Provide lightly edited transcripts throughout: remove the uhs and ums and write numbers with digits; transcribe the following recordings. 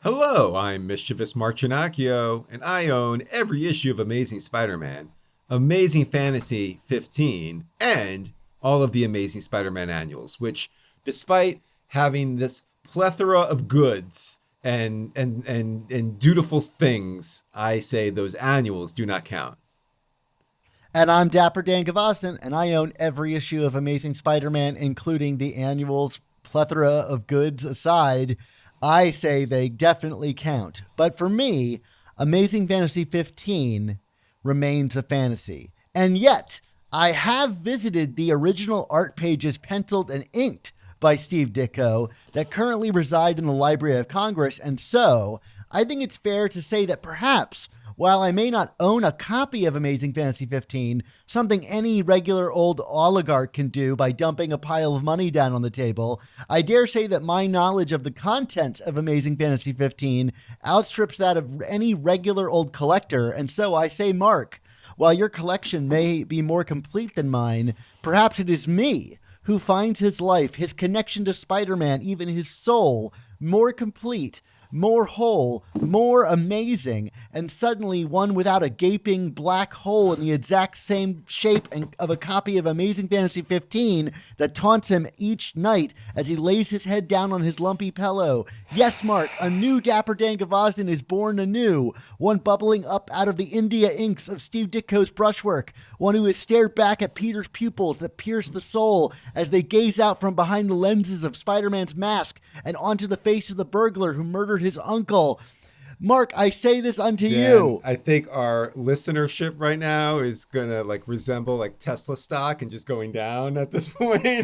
Hello, I'm Mischievous Marcinacchio, and I own every issue of Amazing Spider-Man, Amazing Fantasy 15, and all of the Amazing Spider-Man annuals, which, despite having this plethora of goods and dutiful things, I say those annuals do not count. And I'm Dapper Dan Gavoston, and I own every issue of Amazing Spider-Man, including the annuals. Plethora of goods aside, I say they definitely count. But for me, Amazing Fantasy 15 remains a fantasy. And yet, I have visited the original art pages penciled and inked by Steve Ditko that currently reside in the Library of Congress. And so, I think it's fair to say that perhaps, while I may not own a copy of Amazing Fantasy 15, something any regular old oligarch can do by dumping a pile of money down on the table, I dare say that my knowledge of the content of Amazing Fantasy 15 outstrips that of any regular old collector. And so I say, Mark, while your collection may be more complete than mine, perhaps it is me who finds his life, his connection to Spider-Man, even his soul, more complete, more whole, more amazing, and suddenly one without a gaping black hole in the exact same shape of a copy of Amazing Fantasy 15 that taunts him each night as he lays his head down on his lumpy pillow. Yes, Mark, a new Dapper Dan Gavoston is born anew, one bubbling up out of the India inks of Steve Ditko's brushwork, one who has stared back at Peter's pupils that pierce the soul as they gaze out from behind the lenses of Spider-Man's mask and onto the face of the burglar who murdered his uncle. Mark, I say this unto you. I think our listenership right now is gonna resemble Tesla stock and just going down at this point.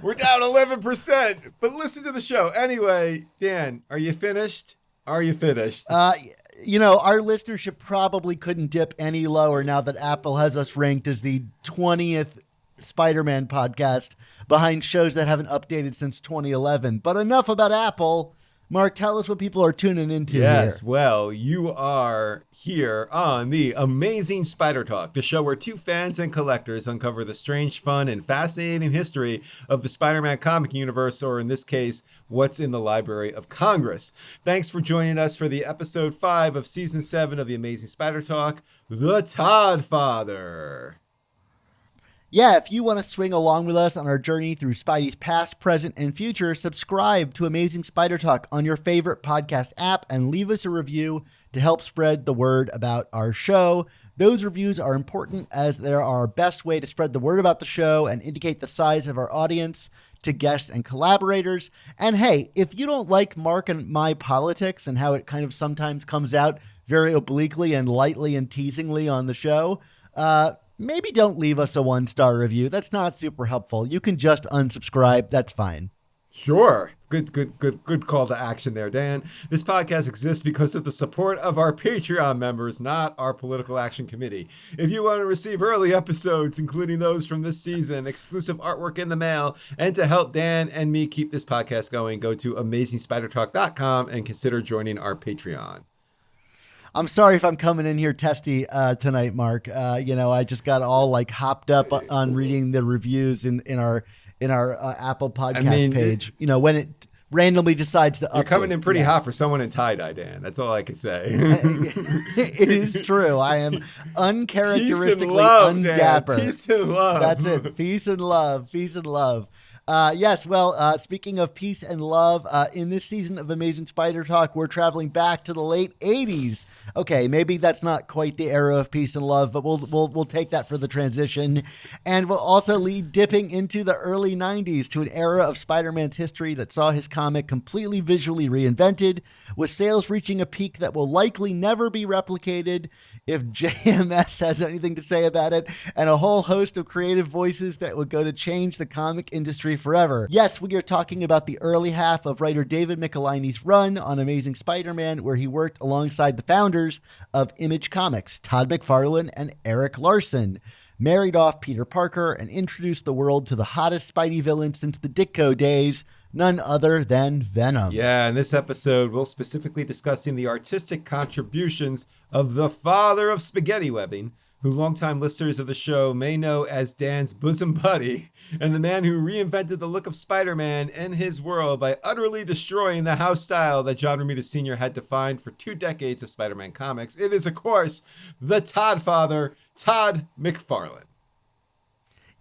We're down 11%, but listen to the show anyway. Dan, are you finished? Our listenership probably couldn't dip any lower now that Apple has us ranked as the 20th Spider-Man podcast behind shows that haven't updated since 2011. But enough about Apple. Mark, tell us what people are tuning into here. Yes, well, you are here on the Amazing Spider Talk, the show where two fans and collectors uncover the strange, fun, and fascinating history of the Spider-Man comic universe, or in this case, what's in the Library of Congress. Thanks for joining us for the episode 5 of season 7 of the Amazing Spider Talk, The ToddFather. Yeah, if you want to swing along with us on our journey through Spidey's past, present, and future, subscribe to Amazing Spider Talk on your favorite podcast app and leave us a review to help spread the word about our show. Those reviews are important as they're our best way to spread the word about the show and indicate the size of our audience to guests and collaborators. And hey, if you don't like Mark and my politics and how it kind of sometimes comes out very obliquely and lightly and teasingly on the show, maybe don't leave us a 1-star review. That's not super helpful. You can just unsubscribe. That's fine. Sure. Good call to action there, Dan. This podcast exists because of the support of our Patreon members, not our political action committee. If you want to receive early episodes, including those from this season, exclusive artwork in the mail, and to help Dan and me keep this podcast going, go to AmazingSpiderTalk.com and consider joining our Patreon. I'm sorry if I'm coming in here testy tonight, Mark. I just got all hopped up on reading the reviews in our Apple Podcast page. When it randomly decides to update. You're coming in pretty hot for someone in tie-dye, Dan. That's all I can say. It is true. I am uncharacteristically undapper. Peace and love. That's it. Peace and love. Peace and love. Speaking of peace and love, in this season of Amazing Spider Talk, we're traveling back to the late 80s. Okay, maybe that's not quite the era of peace and love, but we'll take that for the transition. And we'll also lead dipping into the early 90s to an era of Spider-Man's history that saw his comic completely visually reinvented, with sales reaching a peak that will likely never be replicated if JMS has anything to say about it, and a whole host of creative voices that would go to change the comic industry forever. Yes, we are talking about the early half of writer David Michelinie's run on Amazing Spider-Man, where he worked alongside the founders of Image Comics, Todd McFarlane and Eric Larson, married off Peter Parker, and introduced the world to the hottest Spidey villain since the Ditko days, none other than Venom. Yeah, in this episode, we'll specifically discussing the artistic contributions of the father of spaghetti webbing, who longtime listeners of the show may know as Dan's bosom buddy, and the man who reinvented the look of Spider-Man in his world by utterly destroying the house style that John Romita Sr. had defined for 2 decades of Spider-Man comics. It is, of course, the ToddFather, Todd McFarlane.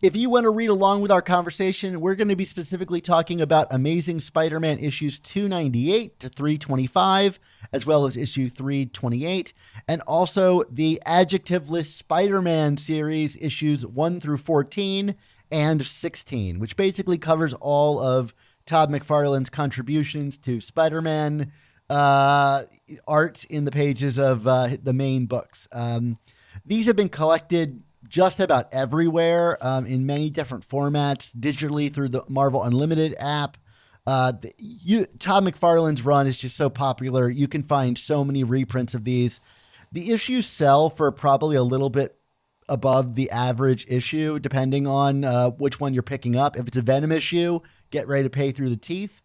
If you want to read along with our conversation, we're going to be specifically talking about Amazing Spider-Man issues 298 to 325, as well as issue 328, and also the adjectiveless Spider-Man series issues 1 through 14 and 16, which basically covers all of Todd McFarlane's contributions to Spider-Man art in the pages of the main books. These have been collected just about everywhere in many different formats, digitally through the Marvel Unlimited app. Todd McFarlane's run is just so popular. You can find so many reprints of these. The issues sell for probably a little bit above the average issue, depending on which one you're picking up. If it's a Venom issue, get ready to pay through the teeth.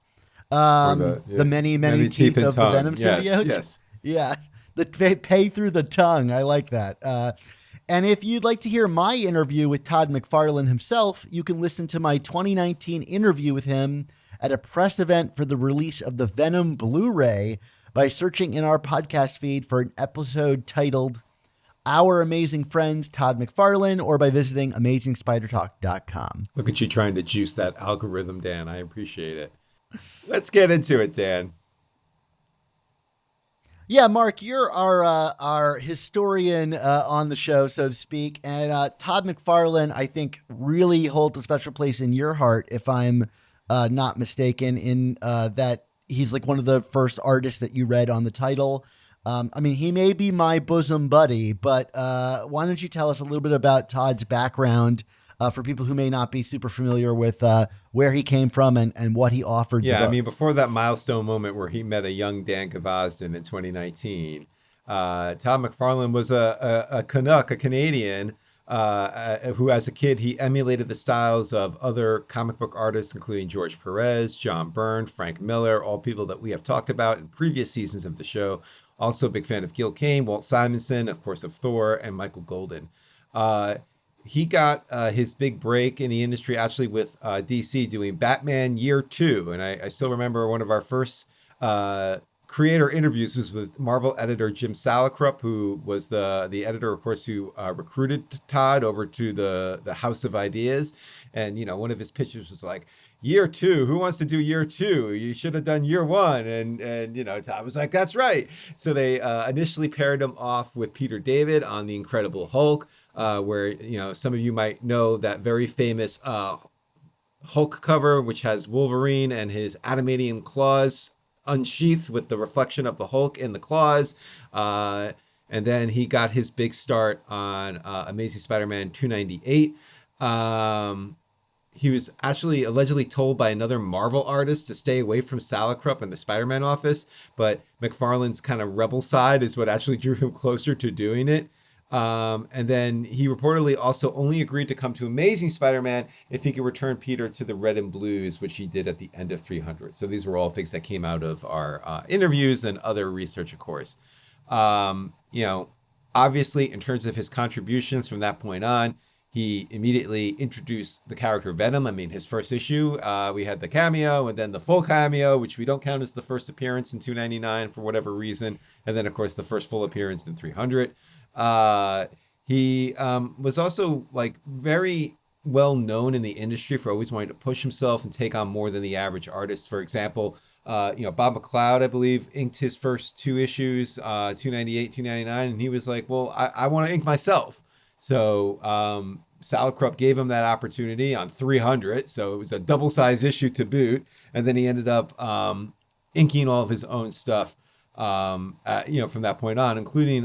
The many teeth of the Venom symbiote. Yes. Yeah, the pay through the tongue. I like that. And if you'd like to hear my interview with Todd McFarlane himself, you can listen to my 2019 interview with him at a press event for the release of the Venom Blu-ray by searching in our podcast feed for an episode titled Our Amazing Friends Todd McFarlane, or by visiting AmazingSpiderTalk.com. Look at you trying to juice that algorithm, Dan. I appreciate it. Let's get into it, Dan. Yeah, Mark, you're our historian on the show, so to speak. And Todd McFarlane, I think, really holds a special place in your heart, if I'm not mistaken, in that he's like one of the first artists that you read on the title. I mean, he may be my bosom buddy, but why don't you tell us a little bit about Todd's background for people who may not be super familiar with where he came from and what he offered. Yeah, I mean, before that milestone moment where he met a young Dan Gvozden in 2019, Todd McFarlane was a Canuck, a Canadian, who as a kid, he emulated the styles of other comic book artists, including George Perez, John Byrne, Frank Miller, all people that we have talked about in previous seasons of the show. Also a big fan of Gil Kane, Walt Simonson, of course, of Thor, and Michael Golden. He got his big break in the industry actually with DC doing Batman Year 2. And I still remember one of our first creator interviews was with Marvel editor Jim Salicrup, who was the editor, of course, who recruited Todd over to the House of Ideas. And, you know, one of his pitches was like, Year 2, who wants to do Year 2? You should have done Year 1. And you know, Todd was like, that's right. So they initially paired him off with Peter David on The Incredible Hulk, where, you know, some of you might know that very famous Hulk cover, which has Wolverine and his adamantium claws unsheathed with the reflection of the Hulk in the claws. And then he got his big start on Amazing Spider-Man 298. He was actually allegedly told by another Marvel artist to stay away from Salicrup in the Spider-Man office, but McFarlane's kind of rebel side is what actually drew him closer to doing it. And then he reportedly also only agreed to come to Amazing Spider-Man if he could return Peter to the Red and Blues, which he did at the end of 300. So these were all things that came out of our interviews and other research, of course. You know, obviously, in terms of his contributions from that point on, he immediately introduced the character Venom. I mean, his first issue, we had the cameo and then the full cameo, which we don't count as the first appearance in 299 for whatever reason. And then, of course, the first full appearance in 300. He was also like very well known in the industry for always wanting to push himself and take on more than the average artist. For example, you know, Bob McLeod, I believe, inked his first 2 issues, 298, 299. And he was like, well, I want to ink myself. So Salicrup gave him that opportunity on 300. So it was a double-sized issue to boot. And then he ended up inking all of his own stuff, you know, from that point on, including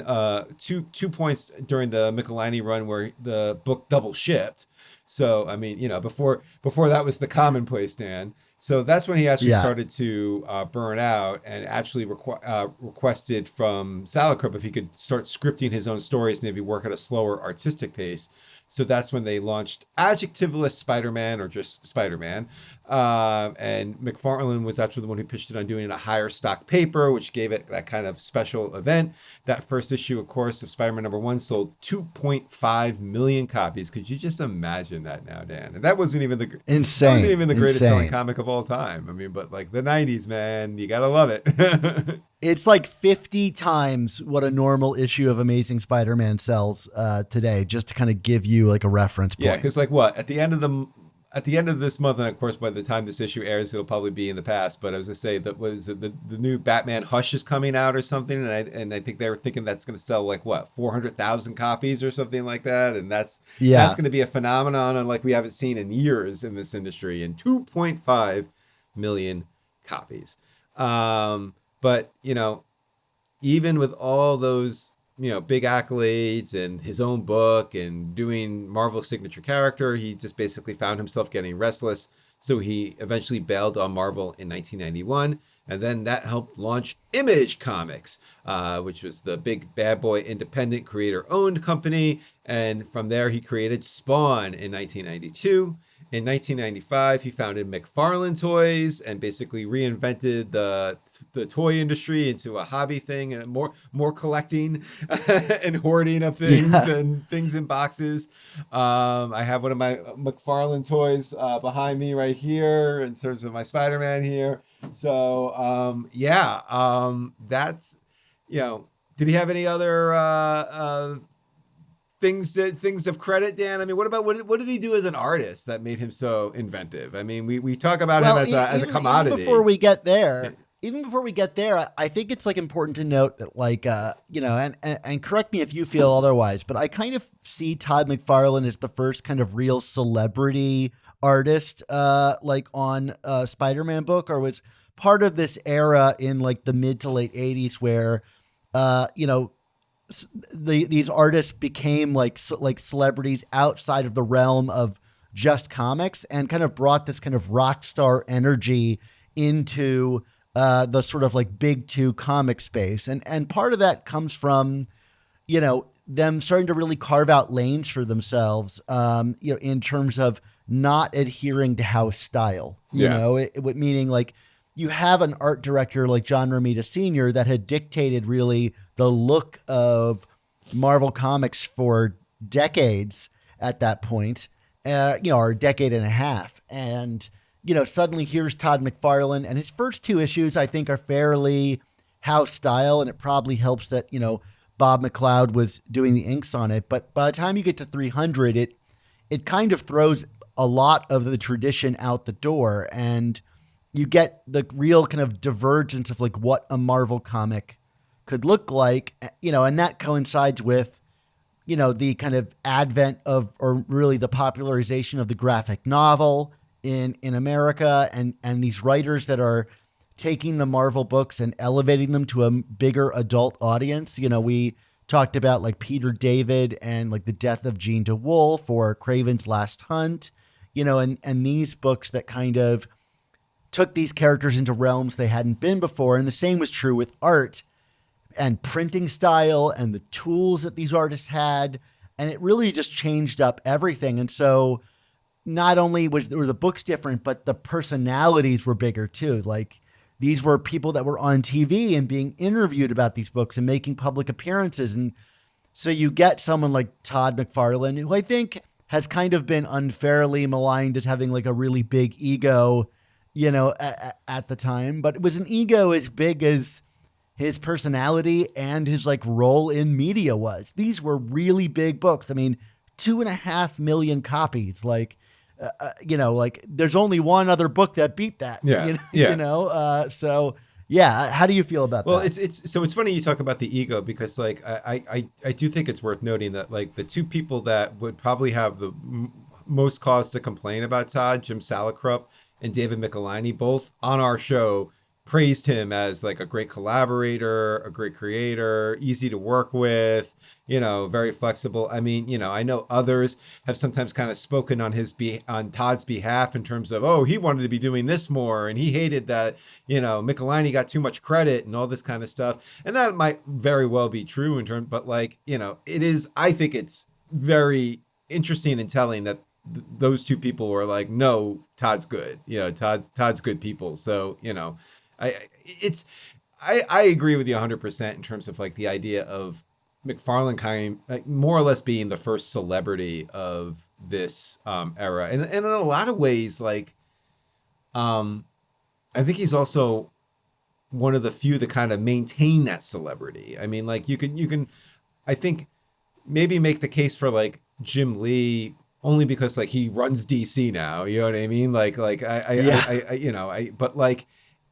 two points during the Michelini run where the book double shipped. So, I mean, you know, before that was the commonplace, Dan. So that's when he actually started to burn out and actually requested from Salicrup if he could start scripting his own stories, maybe work at a slower artistic pace. So that's when they launched adjectiveless Spider-Man, or just Spider-Man. And McFarlane was actually the one who pitched it on doing a higher stock paper, which gave it that kind of special event. That first issue, of course, of Spider-Man #1 sold 2.5 million copies. Could you just imagine that now, Dan? And that wasn't even the greatest selling comic of all time. I mean, but like the 90s, man, you gotta love it. It's like 50 times what a normal issue of Amazing Spider-Man sells today, just to kind of give you like a reference point. Yeah, because like what at the end of this month, and of course by the time this issue airs, it'll probably be in the past. But I was gonna say that the new Batman Hush is coming out or something, and I think they were thinking that's gonna sell like what 400,000 copies or something like that, and that's gonna be a phenomenon like we haven't seen in years in this industry, and 2.5 million copies. But, even with all those, big accolades and his own book and doing Marvel's signature character, he just basically found himself getting restless. So he eventually bailed on Marvel in 1991. And then that helped launch Image Comics, which was the big bad boy independent creator-owned company. And from there, he created Spawn in 1992. In 1995, he founded McFarlane Toys and basically reinvented the toy industry into a hobby thing, and more collecting and hoarding of things and things in boxes. I have one of my McFarlane toys behind me right here in terms of my Spider-Man here. So that's did he have any other things of credit, Dan? I mean, what did he do as an artist that made him so inventive? I mean, we talk about him as a commodity. Even before we get there, I think it's like important to note that like and correct me if you feel otherwise, but I kind of see Todd McFarlane as the first kind of real celebrity artist like on a Spider-Man book, or was part of this era in like the mid to late 80s where these artists became like celebrities outside of the realm of just comics, and kind of brought this kind of rock star energy into the sort of like big two comic space. And part of that comes from, them starting to really carve out lanes for themselves, in terms of not adhering to house style, meaning like, you have an art director like John Romita Sr. that had dictated really the look of Marvel Comics for decades at that point, or a decade and a half. And, suddenly here's Todd McFarlane, and his first two issues, I think, are fairly house style. And it probably helps that, Bob McLeod was doing the inks on it. But by the time you get to 300, it kind of throws a lot of the tradition out the door, and you get the real kind of divergence of like what a Marvel comic could look like, and that coincides with, the kind of advent of, or really the popularization of the graphic novel in America, and these writers that are taking the Marvel books and elevating them to a bigger adult audience. We talked about like Peter David and like The Death of Jean DeWolf or Craven's Last Hunt, and these books that kind of took these characters into realms they hadn't been before. And the same was true with art and printing style and the tools that these artists had. And it really just changed up everything. And so not only were the books different, but the personalities were bigger too. Like, these were people that were on TV and being interviewed about these books and making public appearances. And so you get someone like Todd McFarlane, who I think has kind of been unfairly maligned as having like a really big ego, at the time, but it was an ego as big as his personality and his like role in media was. These were really big books. I mean, 2.5 million copies, like, like there's only one other book that beat that, so yeah. How do you feel about that? Well, it's funny you talk about the ego, because like, I do think it's worth noting that like the two people that would probably have the most cause to complain about Todd, Jim Salicrup and David Michelinie, both on our show praised him as like a great collaborator, a great creator, easy to work with, very flexible. I mean, I know others have sometimes kind of spoken on on Todd's behalf in terms of, oh, he wanted to be doing this more, and he hated that, Michelinie got too much credit and all this kind of stuff. And that might very well be true but like, I think it's very interesting and telling that those two people were like, no, Todd's good. Todd's good people. So, it's I agree with you 100% in terms of like the idea of McFarlane kind of like more or less being the first celebrity of this era, and in a lot of ways, like I think he's also one of the few that kind of maintain that celebrity. I mean, like you can I think maybe make the case for like Jim Lee only because like he runs DC now. You know what I mean? Yeah. But like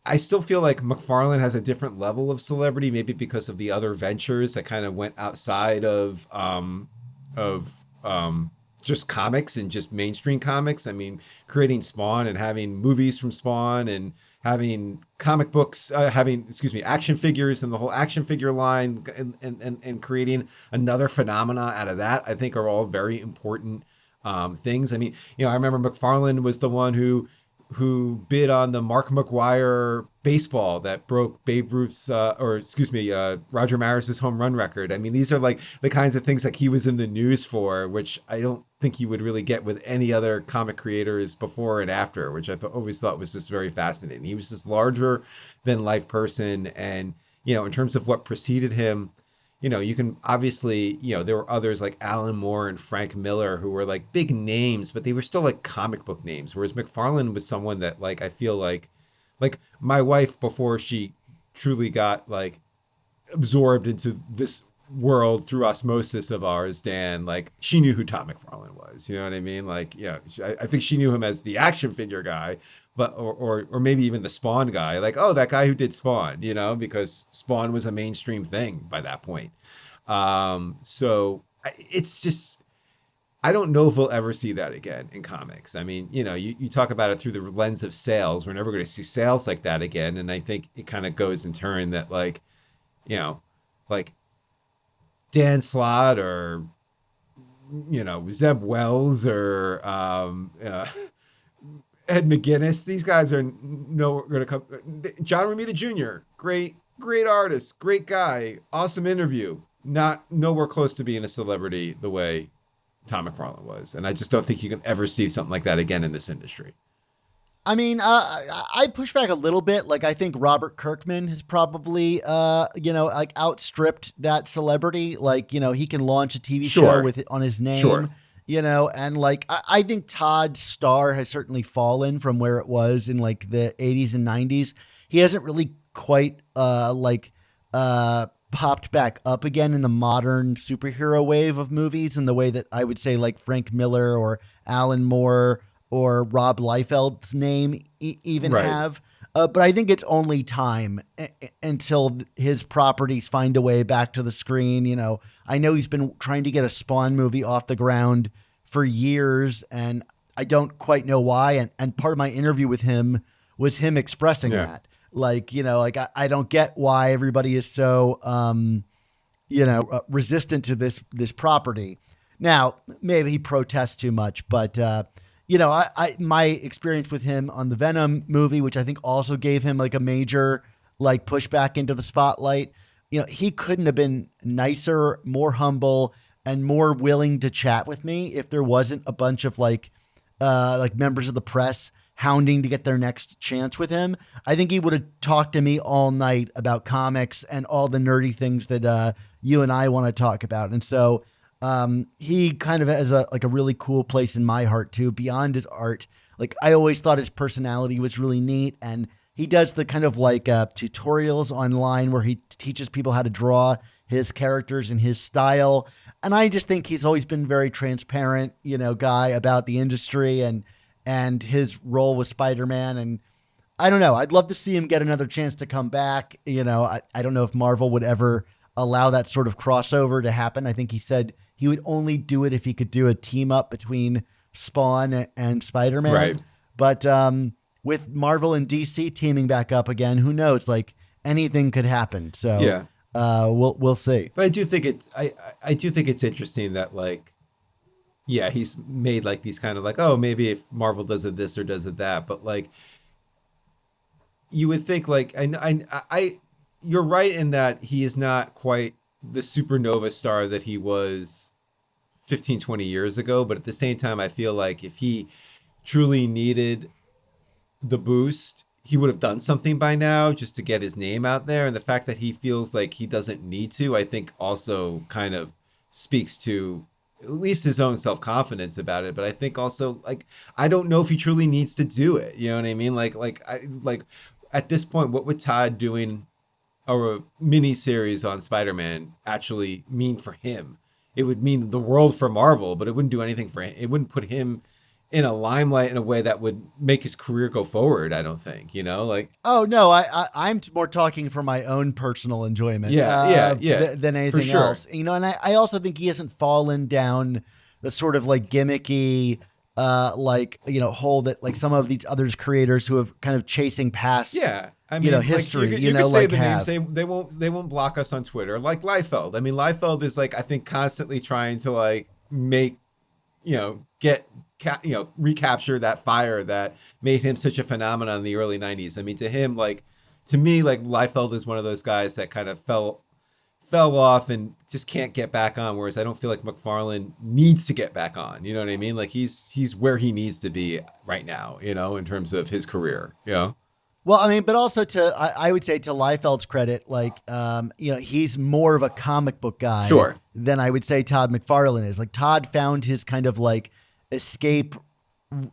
I still feel like McFarlane has a different level of celebrity, maybe because of the other ventures that kind of went outside of just comics and just mainstream comics. I mean, creating Spawn and having movies from Spawn and having comic books, having, excuse me, action figures and the whole action figure line, and creating another phenomena out of that, I think are all very important things. I mean, I remember McFarlane was the one who bid on the Mark McGuire baseball that broke Babe Ruth's, Roger Maris's home run record. I mean, these are like the kinds of things like he was in the news for, which I don't think you would really get with any other comic creators before and after, which I always thought was just very fascinating. He was this larger than life person. And, in terms of what preceded him, you can obviously, there were others like Alan Moore and Frank Miller who were like big names, but they were still like comic book names. Whereas McFarlane was someone that like, I feel like my wife, before she truly got like absorbed into this world through osmosis of ours, Dan, like she knew who Todd McFarlane was. You know what I mean? Like, yeah, I think she knew him as the action figure guy, but or maybe even the Spawn guy. Like, oh, that guy who did Spawn, because Spawn was a mainstream thing by that point. So it's just. I don't know if we'll ever see that again in comics. I mean, you talk about it through the lens of sales. We're never going to see sales like that again. And I think it kind of goes in turn that like, like Dan Slott or Zeb Wells or Ed McGuinness. These guys are no going to come. John Romita Jr. Great artist, great guy, awesome interview. Not nowhere close to being a celebrity the way Todd McFarlane was, and I just don't think you can ever see something like that again in this industry. I mean, I push back a little bit. Like, I think Robert Kirkman has probably, like outstripped that celebrity. Like, he can launch a TV show with it on his name, Sure. And like, I think Todd's star has certainly fallen from where it was in like the 80s and 90s. He hasn't really quite, popped back up again in the modern superhero wave of movies in the way that I would say like Frank Miller or Alan Moore or Rob Liefeld's name even Right. have. But I think it's only time until his properties find a way back to the screen. I know he's been trying to get a Spawn movie off the ground for years, and I don't quite know why. And part of my interview with him was him expressing that. Like, I don't get why everybody is so, resistant to this property. Now, maybe he protests too much, but, my experience with him on the Venom movie, which I think also gave him like a major like pushback into the spotlight. He couldn't have been nicer, more humble, and more willing to chat with me if there wasn't a bunch of like members of the press hounding to get their next chance with him. I think he would have talked to me all night about comics and all the nerdy things that you and I want to talk about. And so he kind of has a really cool place in my heart too, beyond his art. Like, I always thought his personality was really neat, and he does the kind of like tutorials online where he teaches people how to draw his characters in his style. And I just think he's always been very transparent, guy about the industry and his role with Spider-Man. And I don't know, I'd love to see him get another chance to come back. I don't know if Marvel would ever allow that sort of crossover to happen. I think he said he would only do it if he could do a team up between Spawn and Spider-Man. Right. But with Marvel and DC teaming back up again, who knows? Like, anything could happen. So Yeah. We'll see. But I do think it's interesting that like, yeah, he's made like these kind of like, oh, maybe if Marvel does it this or does it that, but like, you would think like, you're right in that he is not quite the supernova star that he was 15, 20 years ago. But at the same time, I feel like if he truly needed the boost, he would have done something by now just to get his name out there. And the fact that he feels like he doesn't need to, I think also kind of speaks to at least his own self-confidence about it. But I think also, like, I don't know if he truly needs to do it. You know what I mean? Like at this point, what would Todd doing a mini series on Spider-Man actually mean for him? It would mean the world for Marvel, but it wouldn't do anything for him. It wouldn't put him in a limelight in a way that would make his career go forward. I don't think, like. Oh no, I'm more talking for my own personal enjoyment. Yeah. Than anything for sure. else. And I also think he hasn't fallen down the sort of like gimmicky, hole that like some of these others creators who have kind of chasing past. Yeah. I mean, history. Like, you could say the names. They won't block us on Twitter. Like Liefeld. I mean, Liefeld is like, I think, constantly trying to like make, recapture that fire that made him such a phenomenon in the early 90s. I mean, to me, Liefeld is one of those guys that kind of fell off and just can't get back on. Whereas I don't feel like McFarlane needs to get back on. You know what I mean? Like he's where he needs to be right now, in terms of his career, Well, I mean, but also I would say to Liefeld's credit, he's more of a comic book guy than I would say Todd McFarlane is. Like Todd found his kind of like escape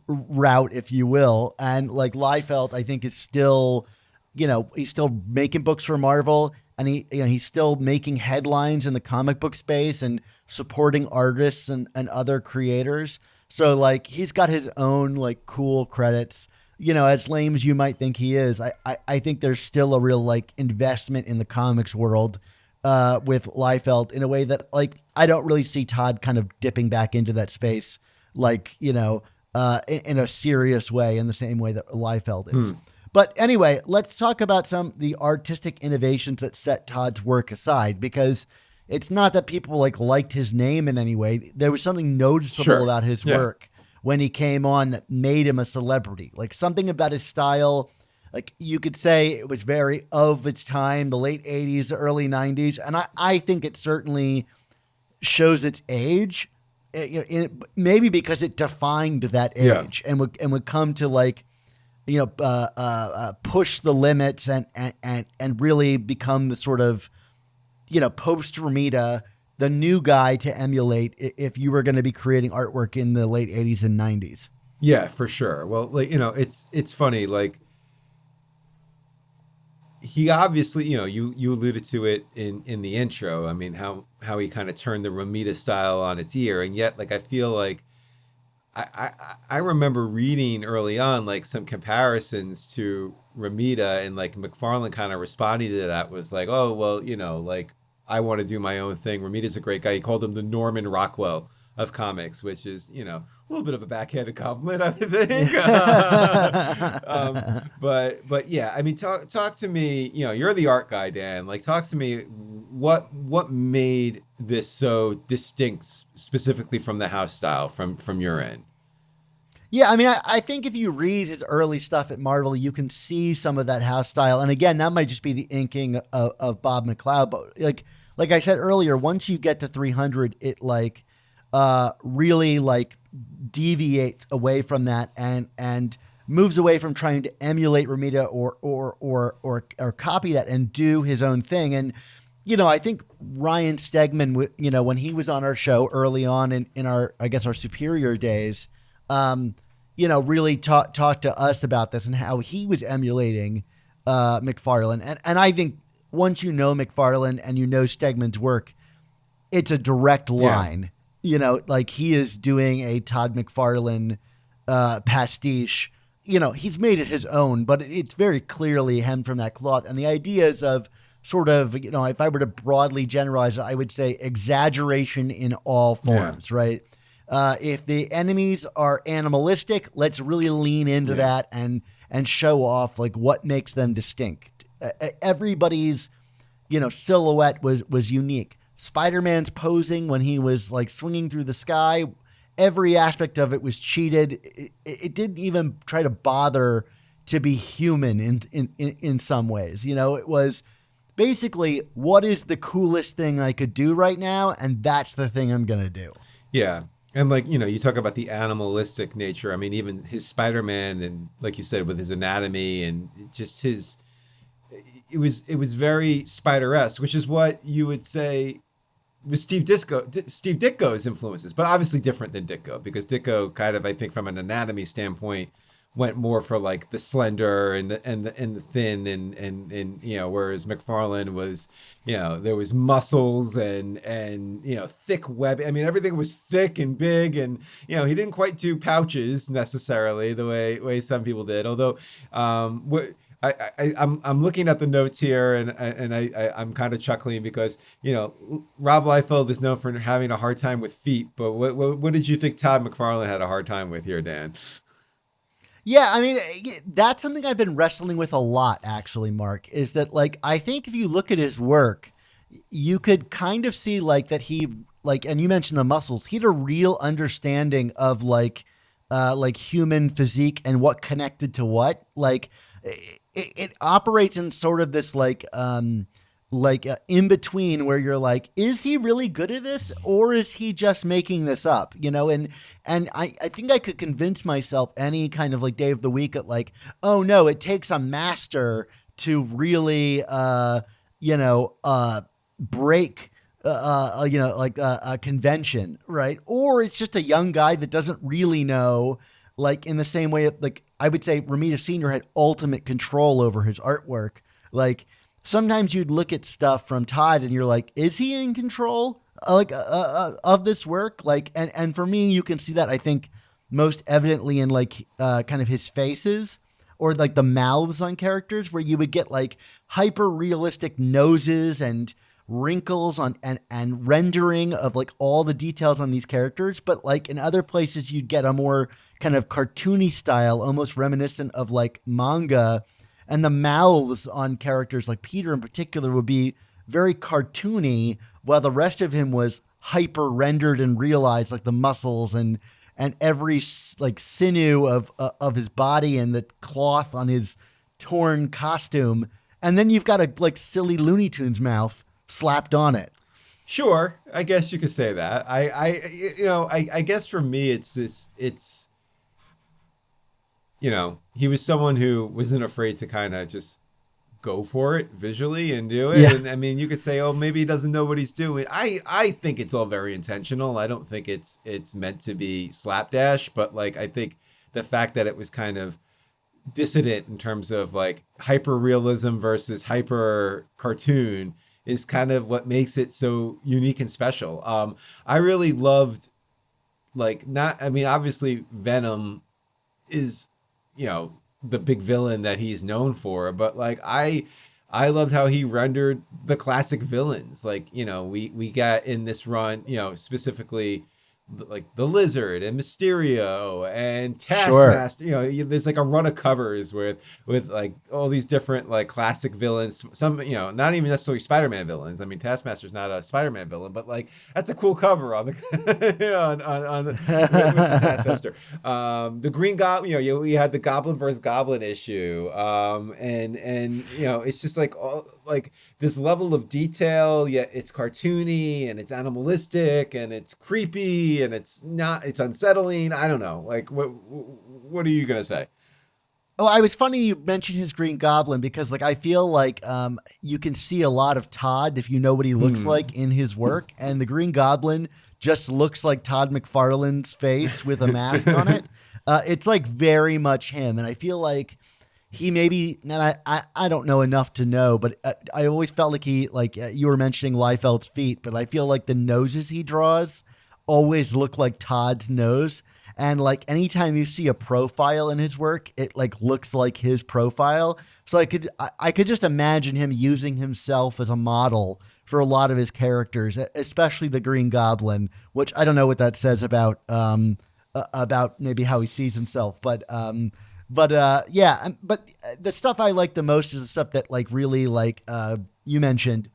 route, if you will. And like Liefeld, I think is still, he's still making books for Marvel, and he's still making headlines in the comic book space and supporting artists and other creators. So like he's got his own like cool credits. As lame as you might think he is, I think there's still a real like investment in the comics world with Liefeld in a way that like I don't really see Todd kind of dipping back into that space in a serious way, in the same way that Liefeld is. But anyway, let's talk about some of the artistic innovations that set Todd's work aside, because it's not that people liked his name in any way. There was something noticeable about his work when he came on that made him a celebrity. Like something about his style, like you could say it was very of its time, the late 80s, the early 90s. And I think it certainly shows its age, maybe because it defined that age and would come to push the limits and really become the sort of, post Romita, the new guy to emulate if you were going to be creating artwork in the late 80s and 90s. Yeah, for sure. Well, it's funny. Like he obviously, you alluded to it in the intro. I mean, how he kind of turned the Romita style on its ear. And yet, I feel like I remember reading early on, some comparisons to Romita, and McFarlane kind of responding to that was like, oh, well, I want to do my own thing. Romita's a great guy. He called him the Norman Rockwell of comics, which is, a little bit of a backhanded compliment, I think. But yeah, I mean, talk to me, you're the art guy, Dan. Talk to me, what made this so distinct specifically from the house style from your end? Yeah, I mean, I think if you read his early stuff at Marvel, you can see some of that house style. And again, that might just be the inking of Bob McLeod. But like I said earlier, once you get to 300, it really deviates away from that and moves away from trying to emulate Romita or copy that and do his own thing. And I think Ryan Stegman, when he was on our show early on in our, I guess, our Superior days, really talked to us about this and how he was emulating McFarlane. And I think once you know McFarlane and you know Stegman's work, it's a direct line. He is doing a Todd McFarlane pastiche. He's made it his own, but it's very clearly hemmed from that cloth. And the ideas of sort of, if I were to broadly generalize it, I would say exaggeration in all forms, right? If the enemies are animalistic, let's really lean into that and show off what makes them distinct. Everybody's, silhouette was unique. Spider-Man's posing when he was swinging through the sky, every aspect of it was cheated. It didn't even try to bother to be human in some ways. It was basically, what is the coolest thing I could do right now? And that's the thing I'm going to do. Yeah. And like, you know, you talk about the animalistic nature. I mean, even his Spider-Man and like you said with his anatomy and just his it was very Spider-esque, which is what you would say with Steve Ditko's influences, but obviously different than Ditko because Ditko kind of I think from an anatomy standpoint went more for like the slender and the thin and you know whereas McFarlane was you know there was muscles and you know thick web. I mean everything was thick and big and you know he didn't quite do pouches necessarily the way some people did. Although what I'm looking at the notes here I'm kind of chuckling because you know Rob Liefeld is known for having a hard time with feet, but what did you think Todd McFarlane had a hard time with here, Dan? Yeah, I mean, that's something I've been wrestling with a lot, actually, Mark, is that, like, I think if you look at his work, you could kind of see, like, that he, like, and you mentioned the muscles, he had a real understanding of, like human physique and what connected to what. Like, it operates in sort of this, like in between where you're like, is he really good at this or is he just making this up? You know, and I think I could convince myself any kind of like day of the week at like, oh no, it takes a master to really, break, like a convention, right? Or it's just a young guy that doesn't really know, like in the same way, like I would say Romita Sr. had ultimate control over his artwork. Like, sometimes you'd look at stuff from Todd and you're like, is he in control of this work? Like, and for me, you can see that I think most evidently in like kind of his faces or like the mouths on characters where you would get like hyper realistic noses and wrinkles on and rendering of like all the details on these characters. But like in other places, you'd get a more kind of cartoony style, almost reminiscent of like manga. And the mouths on characters like Peter in particular would be very cartoony, while the rest of him was hyper rendered and realized, like the muscles and every like sinew of his body and the cloth on his torn costume. And then you've got a like silly Looney Tunes mouth slapped on it. Sure, I guess you could say that. I guess for me, it's you know, he was someone who wasn't afraid to kind of just go for it visually and do it. Yeah. And I mean, you could say, oh, maybe he doesn't know what he's doing. I think it's all very intentional. I don't think it's meant to be slapdash, but like I think the fact that it was kind of dissident in terms of like hyper realism versus hyper cartoon is kind of what makes it so unique and special. I really loved like not. I mean, obviously Venom is you know the big villain that he's known for, but like I loved how he rendered the classic villains. Like you know we got in this run you know specifically like the Lizard and Mysterio and Sure. Taskmaster. You know, there's like a run of covers with like all these different like classic villains. Some you know, not even necessarily Spider-Man villains. I mean, Taskmaster's not a Spider-Man villain, but like that's a cool cover on the on with the Taskmaster. The Green Goblin. You know, you had the Goblin versus Goblin issue. And you know, it's just like all like this level of detail. Yet it's cartoony and it's animalistic and it's creepy and it's unsettling. I don't know. Like what are you gonna say? Oh, I was funny you mentioned his Green Goblin because like I feel like you can see a lot of Todd if you know what he looks like in his work, and the Green Goblin just looks like Todd McFarlane's face with a mask on it. It's like very much him, and I feel like he maybe, and I don't know enough to know, but I always felt like he, like you were mentioning Liefeld's feet, but I feel like the noses he draws always look like Todd's nose. And like anytime you see a profile in his work, it like looks like his profile. So I could just imagine him using himself as a model for a lot of his characters, especially the Green Goblin, which I don't know what that says about maybe how he sees himself, but yeah, but the stuff I like the most is the stuff that like really like you mentioned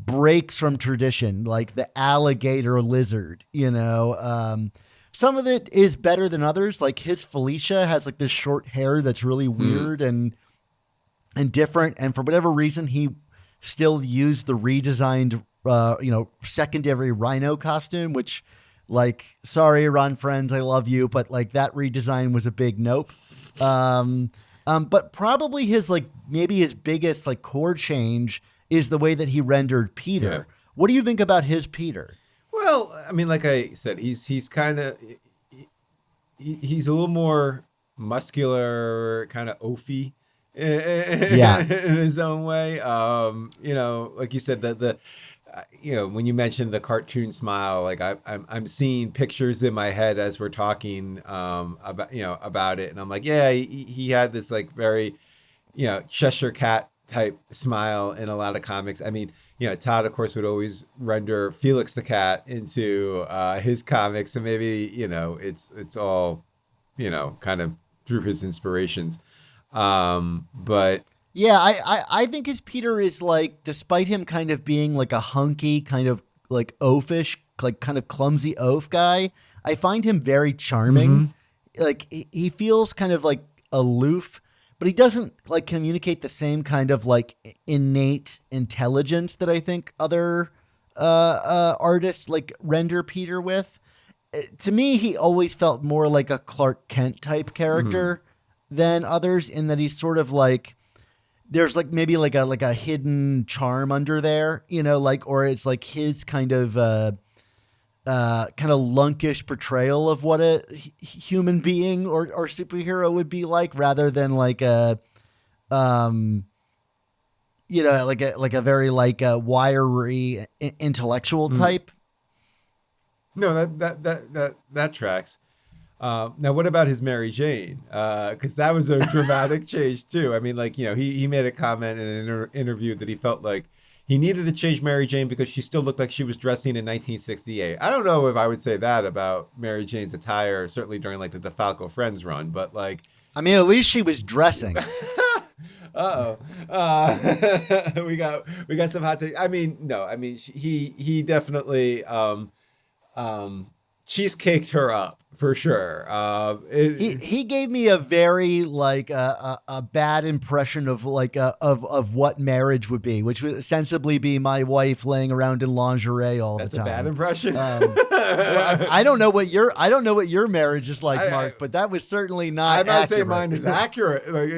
breaks from tradition, like the alligator lizard, you know. Some of it is better than others. Like his Felicia has like this short hair that's really weird and different, and for whatever reason he still used the redesigned secondary rhino costume, which Like, sorry, Ron Friends, I love you, but like that redesign was a big nope. But probably maybe his biggest like core change is the way that he rendered Peter. Yeah. What do you think about his Peter? Well, I mean, like I said, he's kind of he's a little more muscular, kind of oafy Yeah. in his own way. Like you said, the when you mentioned the cartoon smile, like I'm seeing pictures in my head as we're talking about it, and I'm like, yeah, he had this like very Cheshire cat type smile in a lot of comics. I mean, Todd, of course, would always render Felix the cat into his comics, so maybe it's all kind of through his inspirations. But Yeah, I think his Peter is like, despite him kind of being like a hunky, kind of like oafish, like kind of clumsy oaf guy, I find him very charming. Like he feels kind of like aloof, but he doesn't like communicate the same kind of like innate intelligence that I think other artists like render Peter with. To me, he always felt more like a Clark Kent type character than others, in that he's sort of like, there's like maybe like a hidden charm under there, or it's like his kind of lunkish portrayal of what a human being or superhero would be like, rather than like a like a very like a wiry intellectual type. No, that tracks. Now, what about his Mary Jane? Because that was a dramatic change too. I mean, like he made a comment in an interview that he felt like he needed to change Mary Jane because she still looked like she was dressing in 1968. I don't know if I would say that about Mary Jane's attire, certainly during like the DeFalco Friends run, but like, I mean, at least she was dressing. We got some hot takes. I mean, no, I mean he definitely cheesecaked her up for sure. He gave me a very like a bad impression of like of what marriage would be, which would ostensibly be my wife laying around in lingerie all the time. That's a bad impression. I don't know what your marriage is like, Mark, but that was certainly not. I'm not accurate. saying mine is accurate, like,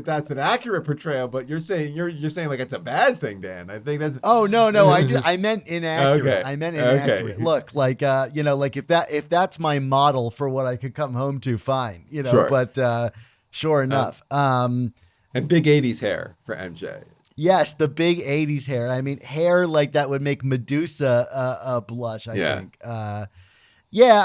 that's an accurate portrayal, but you're saying like it's a bad thing, Dan. I think that's. Oh no, I meant inaccurate. Okay. I meant inaccurate. Okay. Look, like like if that's my model for what I could come home to, fine, Sure. But sure enough. And big 80s hair for MJ. Yes, the big 80s hair. I mean, hair like that would make Medusa blush, I think. Yeah,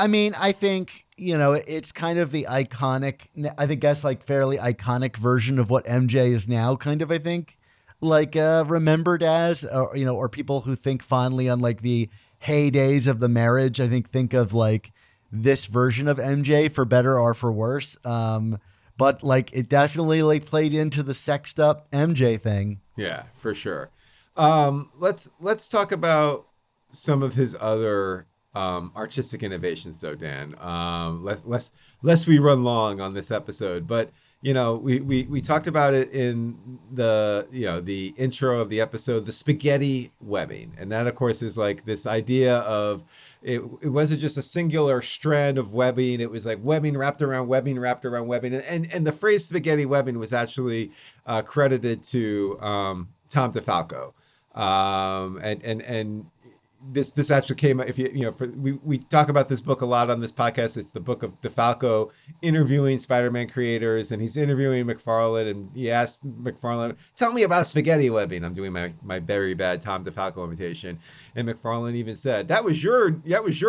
I mean, I think, it's kind of the iconic, I think that's like fairly iconic version of what MJ is now, kind of, I think, like remembered as, or people who think fondly on like the heydays of the marriage, I think of like this version of MJ, for better or for worse. But like it definitely like played into the sexed up MJ thing. Yeah, for sure. Let's talk about some of his other artistic innovations, though, Dan. Lest we run long on this episode, but we talked about it in the intro of the episode, the spaghetti webbing, and that of course is like this idea of it wasn't just a singular strand of webbing. It was like webbing wrapped around webbing, and the phrase spaghetti webbing was actually credited to Tom DeFalco, and this actually came, if we talk about this book a lot on this podcast. It's the book of DeFalco interviewing Spider-Man creators, and he's interviewing McFarlane, and he asked McFarlane, tell me about spaghetti webbing. I'm doing my very bad Tom DeFalco imitation, and McFarlane even said, that was your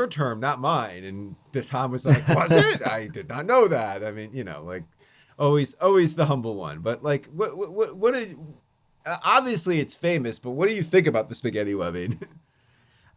term, not mine. And Tom was like, was it? I did not know that. I mean, like always the humble one, but like what obviously it's famous, but what do you think about the spaghetti webbing?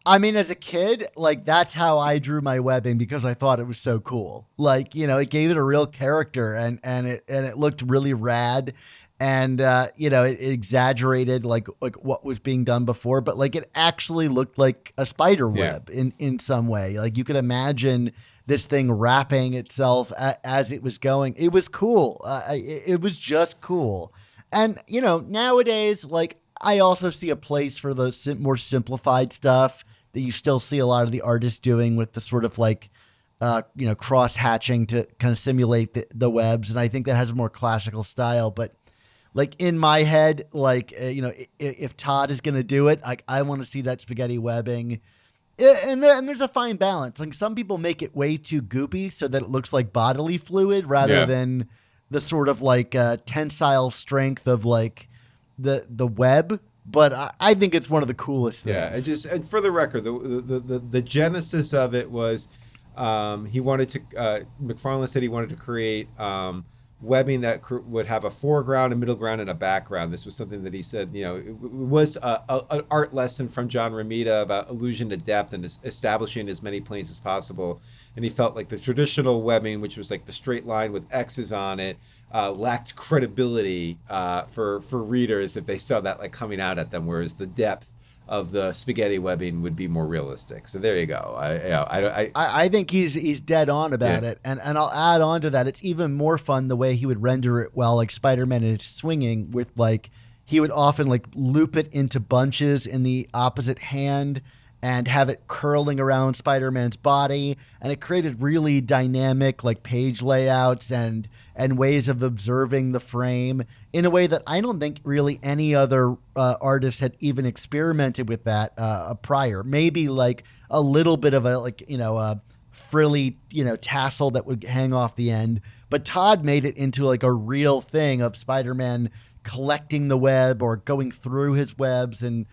I mean, as a kid, like that's how I drew my webbing, because I thought it was so cool. Like, it gave it a real character, and it looked really rad, and it exaggerated like what was being done before, but like it actually looked like a spider web in some way. Like you could imagine this thing wrapping itself as it was going. It was cool. It was just cool. And nowadays, like I also see a place for the more simplified stuff that you still see a lot of the artists doing with the sort of like, cross hatching to kind of simulate the webs. And I think that has a more classical style. But like in my head, like, if Todd is going to do it, I want to see that spaghetti webbing. And there's a fine balance. Like some people make it way too goopy so that it looks like bodily fluid rather than the sort of like tensile strength of like the web. But I think it's one of the coolest things. Yeah, and for the record, the genesis of it was he wanted to. McFarlane said he wanted to create webbing that would have a foreground, a middle ground, and a background. This was something that he said, it was an art lesson from John Romita about illusion to depth and establishing as many planes as possible. And he felt like the traditional webbing, which was like the straight line with X's on it, lacked credibility for readers if they saw that like coming out at them, whereas the depth of the spaghetti webbing would be more realistic. So there you go. I think he's dead on about it, and I'll add on to that. It's even more fun the way he would render it while like Spider-Man is swinging with like he would often like loop it into bunches in the opposite hand and have it curling around Spider-Man's body, and it created really dynamic like page layouts and ways of observing the frame in a way that I don't think really any other artist had even experimented with that prior. Maybe like a little bit of a frilly tassel that would hang off the end, but Todd made it into like a real thing of Spider-Man collecting the web or going through his webs. And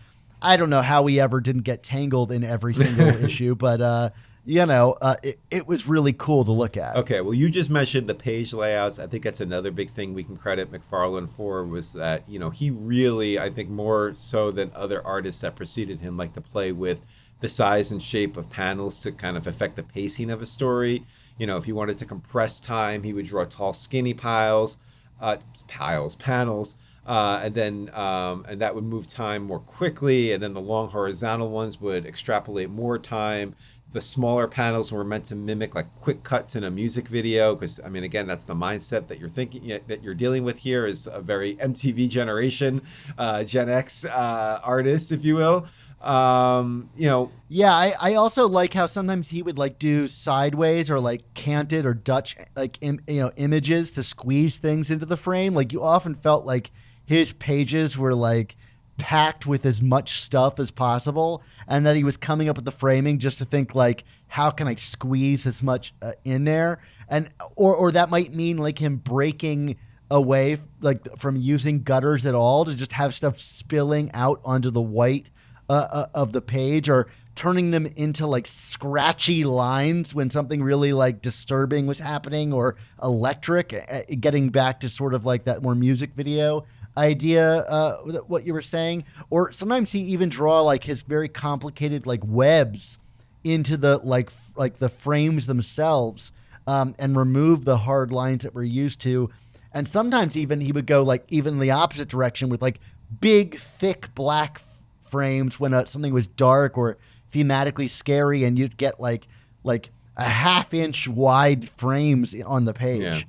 I don't know how he ever didn't get tangled in every single issue, but it was really cool to look at. Okay, well, you just mentioned the page layouts. I think that's another big thing we can credit McFarlane for, was that, he really, I think more so than other artists that preceded him, like to play with the size and shape of panels to kind of affect the pacing of a story. If he wanted to compress time, he would draw tall, skinny panels. And that would move time more quickly. And then the long horizontal ones would extrapolate more time. The smaller panels were meant to mimic like quick cuts in a music video, because again, that's the mindset that you're thinking that you're dealing with here, is a very MTV generation, Gen X artist, if you will. Yeah, I also like how sometimes he would like do sideways or like canted or Dutch like images to squeeze things into the frame. Like you often felt like his pages were like packed with as much stuff as possible, and that he was coming up with the framing just to think like, how can I squeeze as much in there? And or that might mean like him breaking away like from using gutters at all to just have stuff spilling out onto the white of the page, or turning them into like scratchy lines when something really like disturbing was happening, or electric, getting back to sort of like that more music video idea, what you were saying. Or sometimes he even draw like his very complicated like webs into the like the frames themselves, and remove the hard lines that we're used to. And sometimes even he would go like even the opposite direction with like big thick black frames when something was dark or thematically scary, and you'd get like a half-inch wide frames on the page.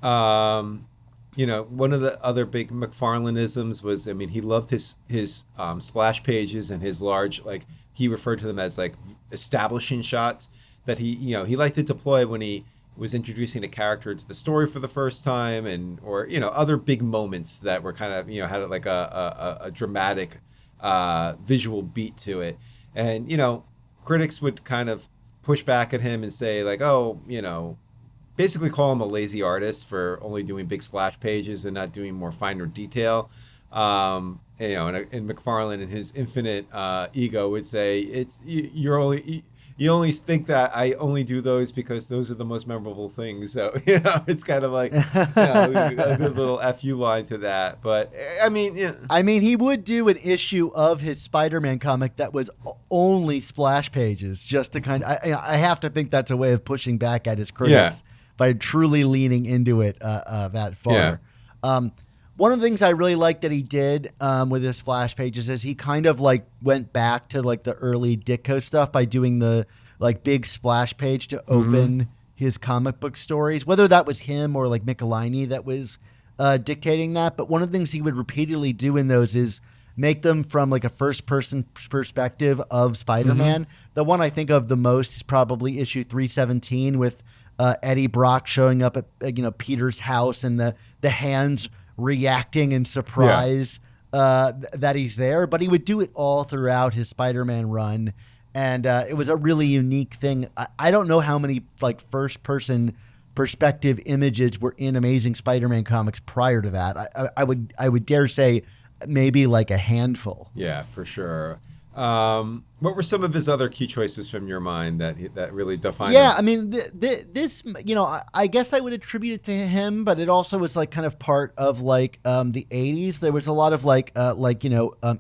One of the other big McFarlaneisms was, he loved his splash pages and his large, like he referred to them as like establishing shots that he liked to deploy when he was introducing a character to the story for the first time, or other big moments that were kind of had like a dramatic visual beat to it. And critics would kind of push back at him and say like, basically call him a lazy artist for only doing big splash pages and not doing more finer detail. And McFarlane, in his infinite ego, would say you only think that I only do those because those are the most memorable things. So, it's kind of like a good little FU line to that. But he would do an issue of his Spider-Man comic that was only splash pages, just to kind of, I have to think that's a way of pushing back at his critics by truly leaning into it that far. One of the things I really liked that he did with his splash pages is he kind of like went back to like the early Ditko stuff by doing the like big splash page to open his comic book stories, whether that was him or like Michelini that was dictating that. But one of the things he would repeatedly do in those is make them from like a first person perspective of Spider-Man. The one I think of the most is probably issue 317 with Eddie Brock showing up at Peter's house and the hands reacting in surprise that he's there. But he would do it all throughout his Spider-Man run, and it was a really unique thing. I don't know how many like first person perspective images were in Amazing Spider-Man comics prior to that. I would dare say maybe like a handful. Yeah, for sure. What were some of his other key choices from your mind that really defined him? I mean, this, I guess I would attribute it to him, but it also was like kind of part of like the 80s. There was a lot of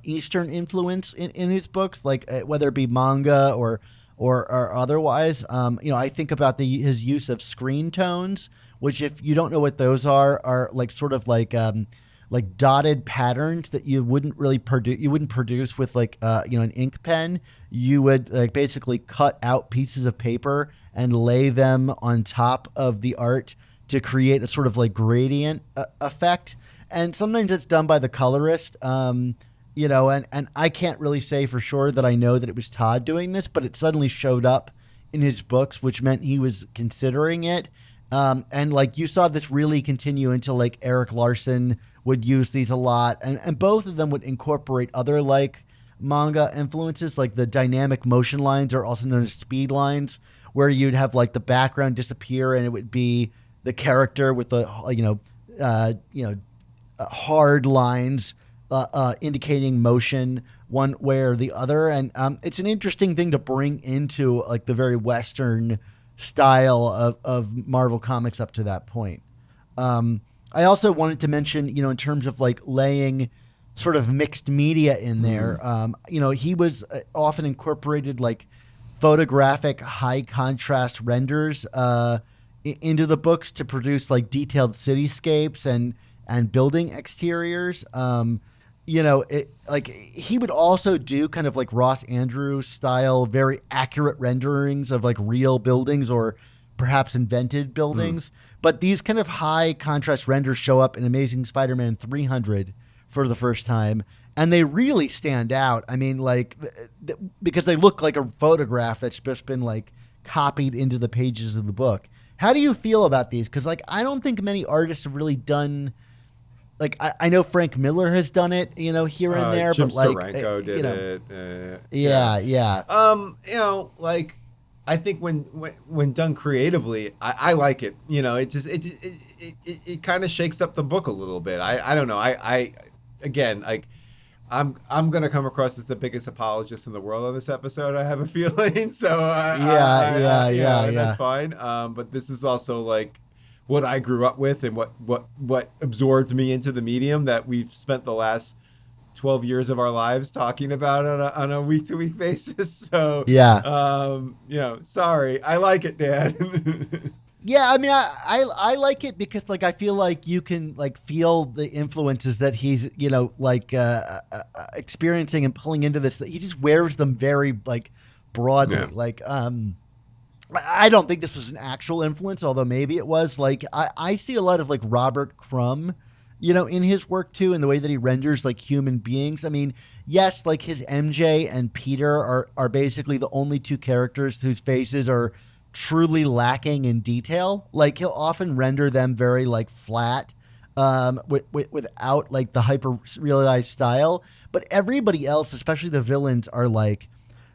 Eastern influence in his books, like whether it be manga or otherwise. I think about his use of screen tones, which, if you don't know what those are like sort of like dotted patterns that you wouldn't really produce with like an ink pen. You would like basically cut out pieces of paper and lay them on top of the art to create a sort of like gradient effect. And sometimes it's done by the colorist. And I can't really say for sure that I know that it was Todd doing this, but it suddenly showed up in his books, which meant he was considering it. And like you saw this really continue until like Eric Larson would use these a lot, and both of them would incorporate other like manga influences, like the dynamic motion lines, are also known as speed lines, where you'd have like the background disappear and it would be the character with the hard lines indicating motion one way or the other. And it's an interesting thing to bring into like the very Western style of Marvel Comics up to that point. I also wanted to mention, in terms of like laying sort of mixed media in there, he was often incorporated like photographic high contrast renders into the books to produce like detailed cityscapes and building exteriors. He would also do kind of like Ross Andrews style, very accurate renderings of like real buildings or perhaps invented buildings. But these kind of high contrast renders show up in Amazing Spider-Man 300 for the first time, and they really stand out. I mean, like, because they look like a photograph that's just been like copied into the pages of the book. How do you feel about these? Because like, I don't think many artists have really done. Like, I know Frank Miller has done it, here and there, Jim but like, Steranko did it. Yeah. Like, I think when done creatively, I like it. It kind of shakes up the book a little bit. I don't know. I'm gonna come across as the biggest apologist in the world on this episode, I have a feeling. So that's fine. But this is also like what I grew up with and what absorbed me into the medium that we've spent the last 12 years of our lives talking about on a week-to-week basis. So sorry, I like it, Dan. Yeah, I mean, I like it because like I feel like you can like feel the influences that he's experiencing and pulling into this. He just wears them very like broadly. Yeah. Like I don't think this was an actual influence, although maybe it was. Like I see a lot of like Robert Crumb, in his work too, and the way that he renders like human beings. I mean, yes, like his MJ and Peter are basically the only two characters whose faces are truly lacking in detail. Like he'll often render them very like flat, without like the hyper realized style. But everybody else, especially the villains, are like,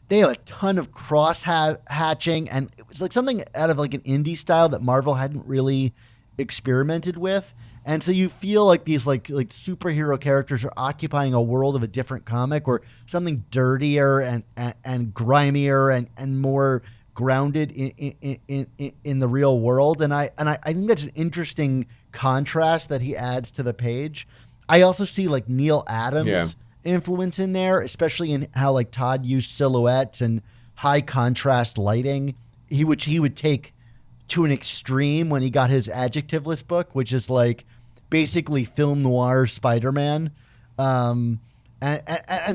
they have a ton of cross hatching, and it was like something out of like an indie style that Marvel hadn't really experimented with. And so you feel like these like superhero characters are occupying a world of a different comic, or something dirtier and grimier and more grounded in the real world. And I think that's an interesting contrast that he adds to the page. I also see like Neil Adams' influence in there, especially in how like Todd used silhouettes and high contrast lighting, which he would take to an extreme when he got his adjectiveless book, which is like basically film noir Spider-Man. And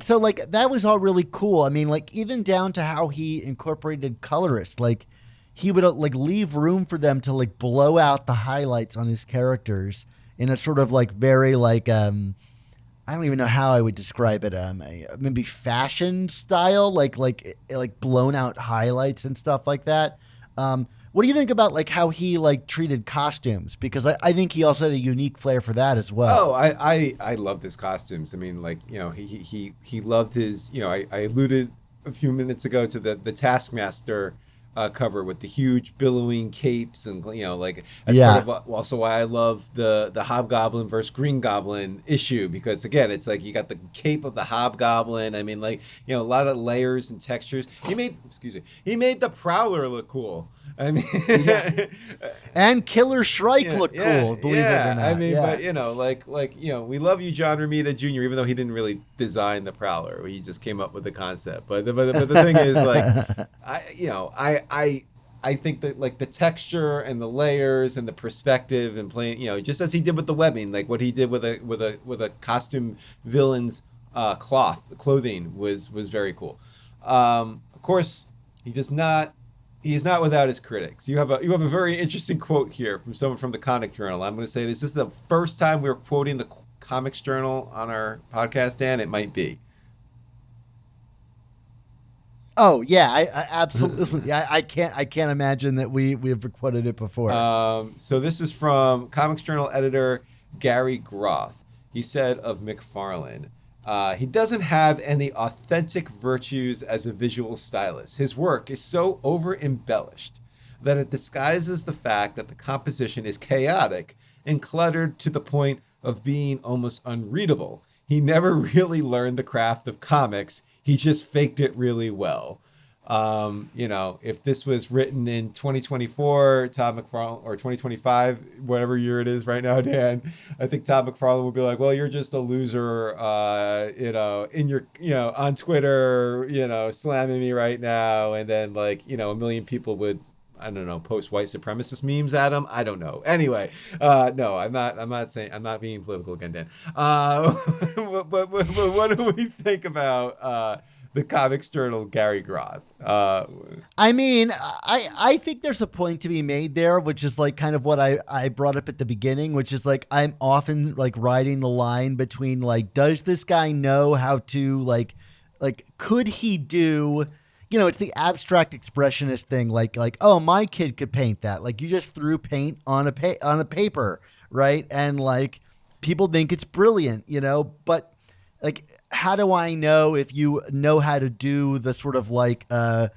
so like that was all really cool. I mean, like even down to how he incorporated colorists, like he would like leave room for them to like blow out the highlights on his characters in a sort of like very like I don't even know how I would describe it. Maybe fashion style, like blown out highlights and stuff like that. What do you think about like how he like treated costumes? Because I think he also had a unique flair for that as Oh, well. I loved his costumes. I mean, like, he loved his, I alluded a few minutes ago to the Taskmaster cover with the huge billowing capes, and like, as part Yeah, of also why I love the Hobgoblin versus Green Goblin issue, because again, it's like you got the cape of the Hobgoblin. I mean, like, a lot of layers and textures. He made the Prowler look cool. I mean, yeah. And Killer Shrike yeah, looked yeah, cool, believe it or yeah. I not. mean, but Yeah. we love you, John Romita Jr. Even though he didn't really design the Prowler, he just came up with the concept. But the thing is, like, I think that, like, the texture and the layers and the perspective and playing, just as he did with the webbing, like what he did with a costume villain's clothing was very cool. Of course, he does not he is not without his critics. You have a very interesting quote here from someone from the Comic Journal. I'm going to say this is the first time we're quoting the Comics Journal on our podcast, Dan. It might be. Oh yeah, I absolutely. I can't imagine that we've quoted it before. So this is from Comics Journal editor Gary Groth. He said of McFarlane, he doesn't have any authentic virtues as a visual stylist. His work is so over embellished that it disguises the fact that the composition is chaotic and cluttered to the point of being almost unreadable. He never really learned the craft of comics. He just faked it really well. If this was written in 2024, Todd McFarlane, or 2025, whatever year it is right now, Dan, I think Todd McFarlane would be like, well, you're just a loser, in your, on Twitter, slamming me right now. And then, like, a million people would, I don't know, post white supremacist memes at him. I don't know. Anyway, no, I'm not saying, I'm not being political again, Dan. But what do we think about the Comics Journal, Gary Groth? I mean, I think there's a point to be made there, which is like kind of what I brought up at the beginning, which is like I'm often like riding the line between like, does this guy know how to like could he do, it's the abstract expressionist thing, like oh, my kid could paint that. Like you just threw paint on a paper, right? And like people think it's brilliant, but like how do I know if you know how to do the sort of like the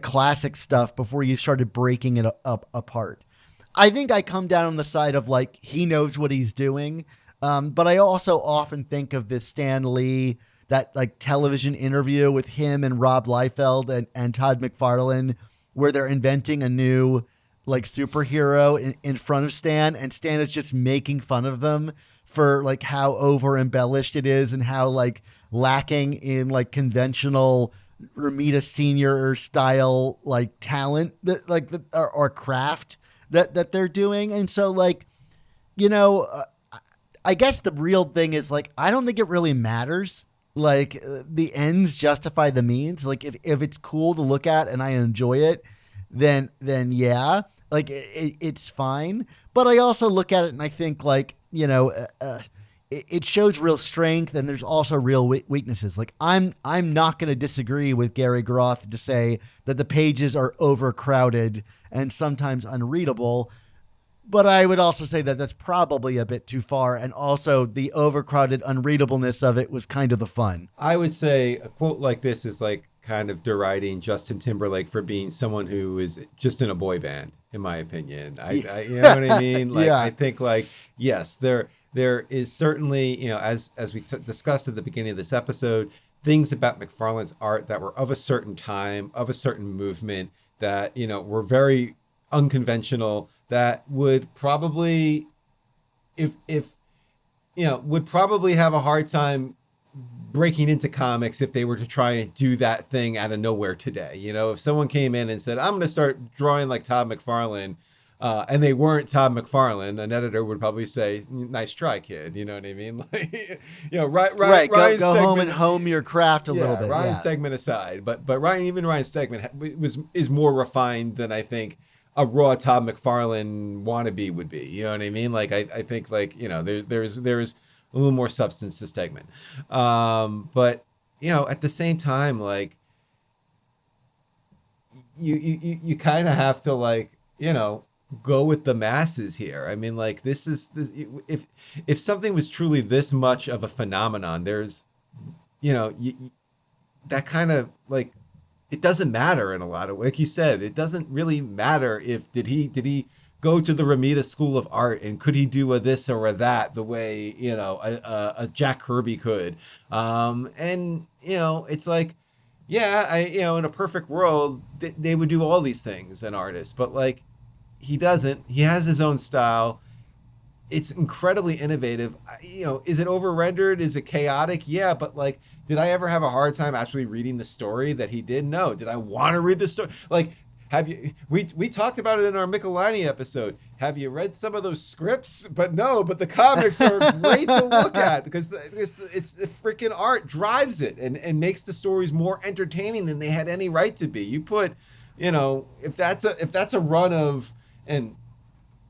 classic stuff before you started breaking it up apart? I think I come down on the side of like he knows what he's doing, but I also often think of this Stan Lee, that like television interview with him and Rob Liefeld and Todd McFarlane, where they're inventing a new like superhero in front of Stan, and Stan is just making fun of them for like how over embellished it is and how like lacking in like conventional Romita Sr. style like talent that like or craft that they're doing. And so like, I guess the real thing is like, I don't think it really matters. Like the ends justify the means. Like if it's cool to look at and I enjoy it, then yeah, like it's fine. But I also look at it and I think like, it shows real strength, and there's also real weaknesses. Like I'm not going to disagree with Gary Groth to say that the pages are overcrowded and sometimes unreadable. But I would also say that that's probably a bit too far. And also the overcrowded unreadableness of it was kind of the fun. I would say a quote like this is like kind of deriding Justin Timberlake for being someone who is just in a boy band, in my opinion. You know what I mean? Like, Yeah. I think, like, yes, there is certainly, as we discussed at the beginning of this episode, things about McFarlane's art that were of a certain time, of a certain movement, that, were very unconventional, that would probably, if would probably have a hard time breaking into comics if they were to try and do that thing out of nowhere today. If someone came in and said, I'm going to start drawing like Todd McFarlane, and they weren't Todd McFarlane, an editor would probably say, nice try, kid. You know what I mean? Like, Right. Go Stegman, home and home your craft a little bit. Ryan Yeah. Stegman aside, but Ryan Stegman is more refined than I think a raw Todd McFarlane wannabe would be. You know what I mean? Like, I think, like, there's a little more substance to segment. But at the same time, like you kind of have to like go with the masses here. I mean, like this. If something was truly this much of a phenomenon, there's that kind of like it doesn't matter in a lot of, like you said, it doesn't really matter if did he go to the Romita School of Art and could he do a this or a that the way a Jack Kirby could, and it's like, yeah, in a perfect world they would do all these things, an artist, but like he doesn't. He has his own style. It's incredibly innovative. Is it over rendered? Is it chaotic? Yeah, but like, did I ever have a hard time actually reading the story that he did? No. Did I want to read the story? Like, have you? We talked about it in our Michelini episode. Have you read some of those scripts? But no. But the comics are great to look at because it's the freaking art drives it and makes the stories more entertaining than they had any right to be. You put, if that's a run of and.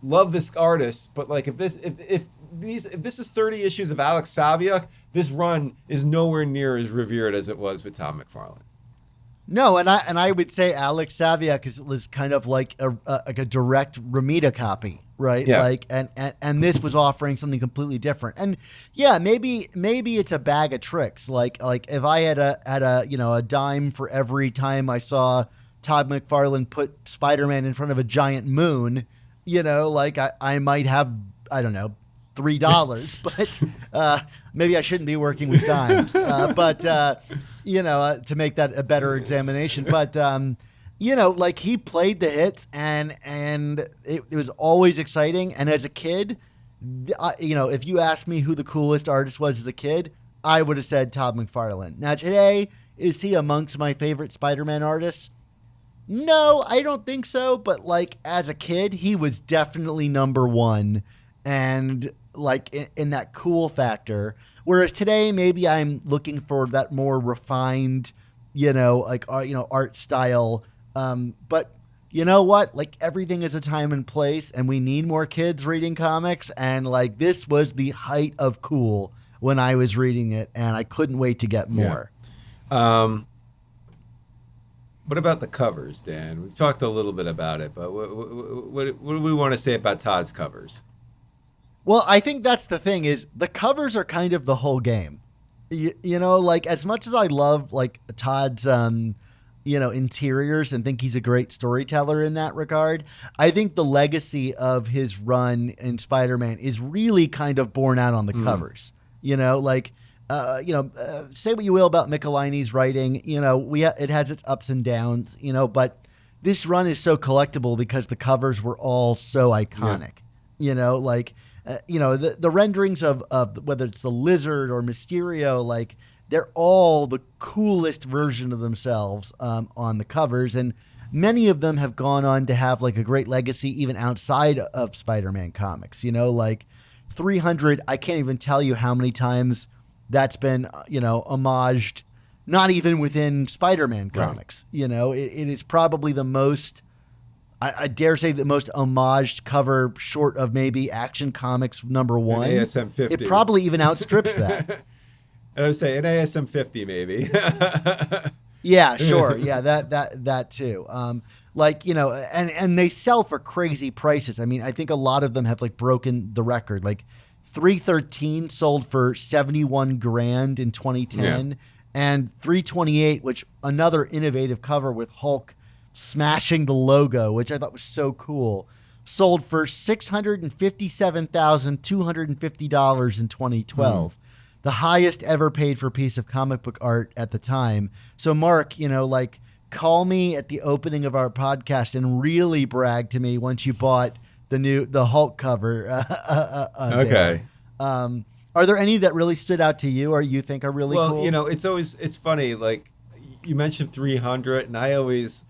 Love this artist, but like if this is 30 issues of Alex Saviuk, this run is nowhere near as revered as it was with Todd McFarlane. No, and I would say Alex Saviuk was kind of like a direct Romita copy, right? Yeah. Like and this was offering something completely different. And yeah, maybe it's a bag of tricks. Like if I had a dime for every time I saw Todd McFarlane put Spider-Man in front of a giant moon. Like I might have, I don't know, $3, but maybe I shouldn't be working with dimes. But to make that a better examination. But like he played the hits, and it was always exciting. And as a kid, if you asked me who the coolest artist was as a kid, I would have said Todd McFarlane. Now today, is he amongst my favorite Spider-Man artists? No, I don't think so. But like as a kid, he was definitely number one, and like in that cool factor. Whereas today, maybe I'm looking for that more refined, art style. But you know what? Like everything is a time and place, and we need more kids reading comics. And like this was the height of cool when I was reading it, and I couldn't wait to get more. Yeah. What about the covers, Dan? We've talked a little bit about it, but what do we want to say about Todd's covers? Well, I think that's the thing is the covers are kind of the whole game. Like as much as I love like Todd's, interiors and think he's a great storyteller in that regard, I think the legacy of his run in Spider-Man is really kind of borne out on the covers. Say what you will about Michelini's writing, it has its ups and downs, but this run is so collectible because the covers were all so iconic. The renderings of whether it's the Lizard or Mysterio, like they're all the coolest version of themselves on the covers, and many of them have gone on to have like a great legacy even outside of Spider-Man comics. Like 300, I can't even tell you how many times that's been, homaged, not even within Spider-Man comics. Right. It is probably the most, I dare say, the most homaged cover short of maybe Action Comics number 1. An ASM 50. It probably even outstrips that. I would say an ASM 50 maybe. Yeah, sure. Yeah, that too. And they sell for crazy prices. I mean, I think a lot of them have like broken the record. Like 313 sold for $71,000 in 2010, and 328, which another innovative cover with Hulk smashing the logo, which I thought was so cool, sold for $657,250 in 2012. The highest ever paid for a piece of comic book art at the time. So Mark, call me at the opening of our podcast and really brag to me once you bought the Hulk cover. Okay. Are there any that really stood out to you or you think are really cool? Well, it's funny. Like you mentioned 300, and I always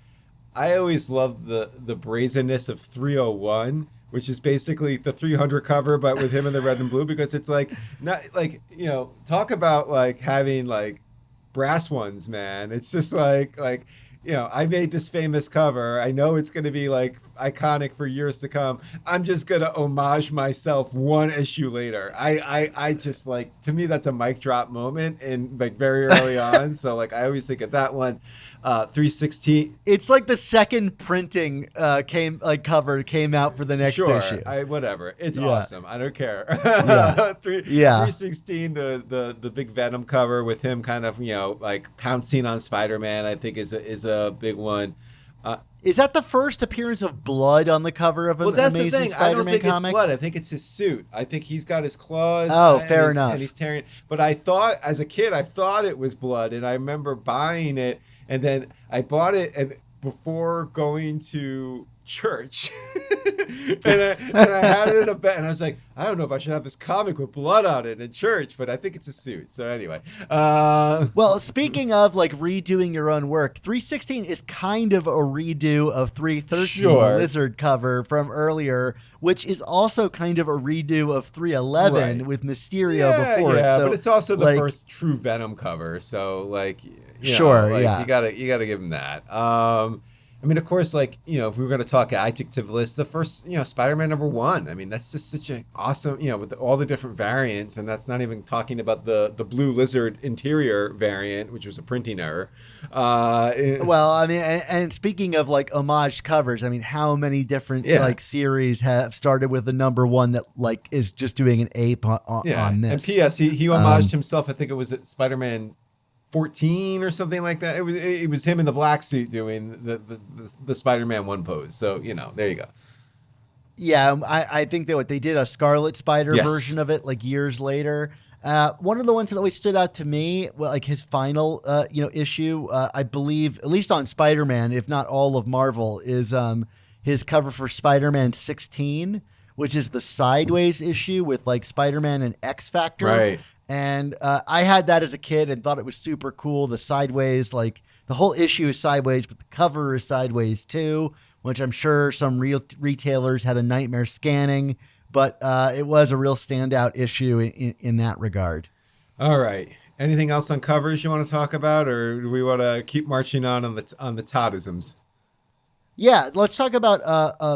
love the brazenness of 301, which is basically the 300 cover, but with him in the red and blue, because it's like not like talk about like having like brass ones, man. It's just like I made this famous cover. I know it's going to be like iconic for years to come. I'm just going to homage myself one issue later. I just like, to me, that's a mic drop moment and like very early on. So like, I always think of that one. 316. It's like the second printing cover came out for the next issue. Whatever. It's awesome. I don't care. Yeah. 316, the big Venom cover with him kind of, like pouncing on Spider-Man, I think is a big one. Is that the first appearance of blood on the cover of an Amazing Spider-Man comic? I don't think it's blood. I think it's his suit. I think he's got his claws. Oh, fair enough. And he's tearing. But I thought, as a kid, I thought it was blood, and I remember buying it, and then I bought it and before going to church. and I had it in a bed, and I was like, I don't know if I should have this comic with blood on it in church, but I think it's a suit. So anyway. Well, speaking of like redoing your own work, 316 is kind of a redo of 313 Lizard cover from earlier, which is also kind of a redo of 311 with Mysterio before it. Yeah, so, but it's also the first true Venom cover. So like, you gotta give him that. I mean, of course, like, if we were going to talk adjective list, the first, Spider-Man #1. I mean, that's just such an awesome, with all the different variants. And that's not even talking about the blue lizard interior variant, which was a printing error. Well, I mean, and speaking of like homage covers, I mean, how many different like series have started with the #1 that like is just doing an ape on this? And P.S. He homaged himself. I think it was at Spider-Man 14 or something like that. It was him in the black suit doing the Spider-Man 1 pose. So, there you go. Yeah, I think that they did a Scarlet Spider version of it like years later. One of the ones that always stood out to me, like his final issue, I believe, at least on Spider-Man, if not all of Marvel, is his cover for Spider-Man 16, which is the sideways issue with like Spider-Man and X-Factor. Right. And I had that as a kid and thought it was super cool. The sideways, like the whole issue is sideways, but the cover is sideways too, which I'm sure some retailers had a nightmare scanning. But it was a real standout issue in that regard. All right. Anything else on covers you want to talk about, or do we want to keep marching on the Toddisms? Yeah, let's talk about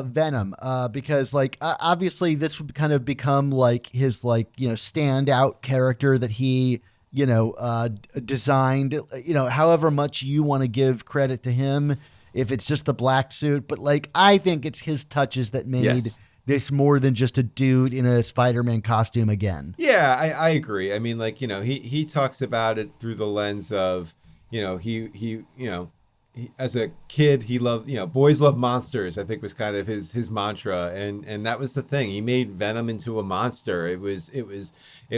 Venom because like obviously this would kind of become like his like standout character that he designed. However much you want to give credit to him, if it's just the black suit, but like I think it's his touches that made this more than just a dude in a Spider-Man costume again. Yeah, I agree. I mean, like he talks about it through the lens of he as a kid, he loved, boys love monsters, I think was kind of his mantra. And that was the thing. He made Venom into a monster. It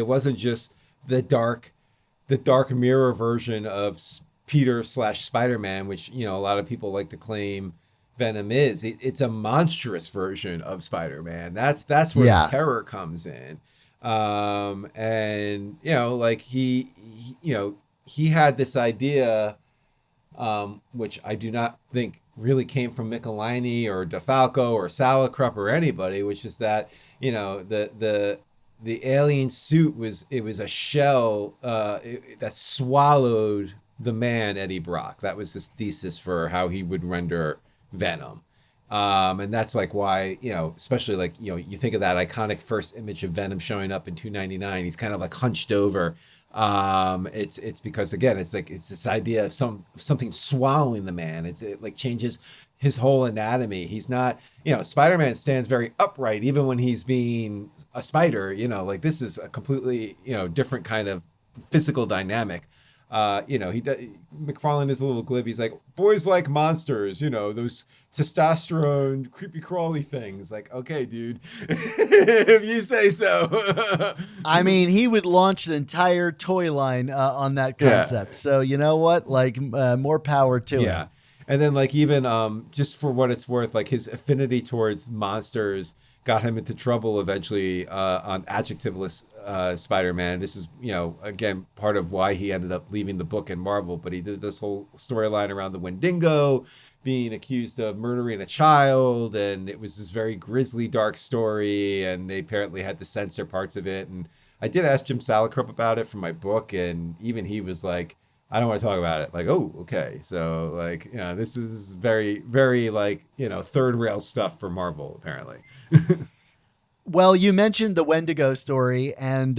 wasn't just the dark mirror version of Peter / Spider-Man, which, a lot of people like to claim Venom is. It's a monstrous version of Spider-Man. That's where the terror comes in. And, like he had this idea, which I do not think really came from Michelini or DeFalco or Salicrup or anybody, which is that, the alien suit was a shell that swallowed the man Eddie Brock. That was his thesis for how he would render Venom. And that's like why, especially like, you think of that iconic first image of Venom showing up in 299, he's kind of like hunched over. It's because again, it's this idea of something swallowing the man. It like changes his whole anatomy. He's not, Spider-Man stands very upright even when he's being a spider. Like this is a completely different kind of physical dynamic. McFarlane is a little glib. He's like, boys like monsters, those testosterone creepy crawly things. Like, okay, dude, if you say so. I mean, he would launch an entire toy line on that concept. So you know what? Like, more power to him. And then like even just for what it's worth, like his affinity towards monsters got him into trouble eventually on adjectiveless Spider-Man. This is, again, part of why he ended up leaving the book in Marvel, but he did this whole storyline around the Wendigo being accused of murdering a child, and it was this very grisly, dark story, and they apparently had to censor parts of it. And I did ask Jim Salicrup about it for my book, and even he was like, I don't want to talk about it. Like, oh, okay. So like, this is very, very like, third rail stuff for Marvel, apparently. Well, you mentioned the Wendigo story, and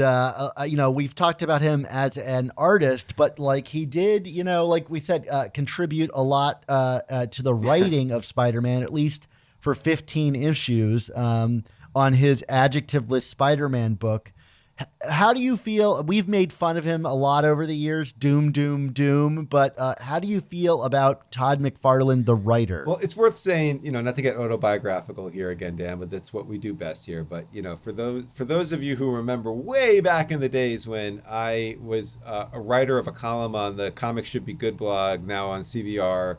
we've talked about him as an artist, but like he did, like we said, contribute a lot to the writing of Spider-Man, at least for 15 issues on his adjectiveless Spider-Man book. How do you feel? We've made fun of him a lot over the years, doom, doom, doom. But how do you feel about Todd McFarlane, the writer? Well, it's worth saying, not to get autobiographical here again, Dan, but that's what we do best here. But for those of you who remember way back in the days when I was a writer of a column on the Comics Should Be Good blog, now on CBR,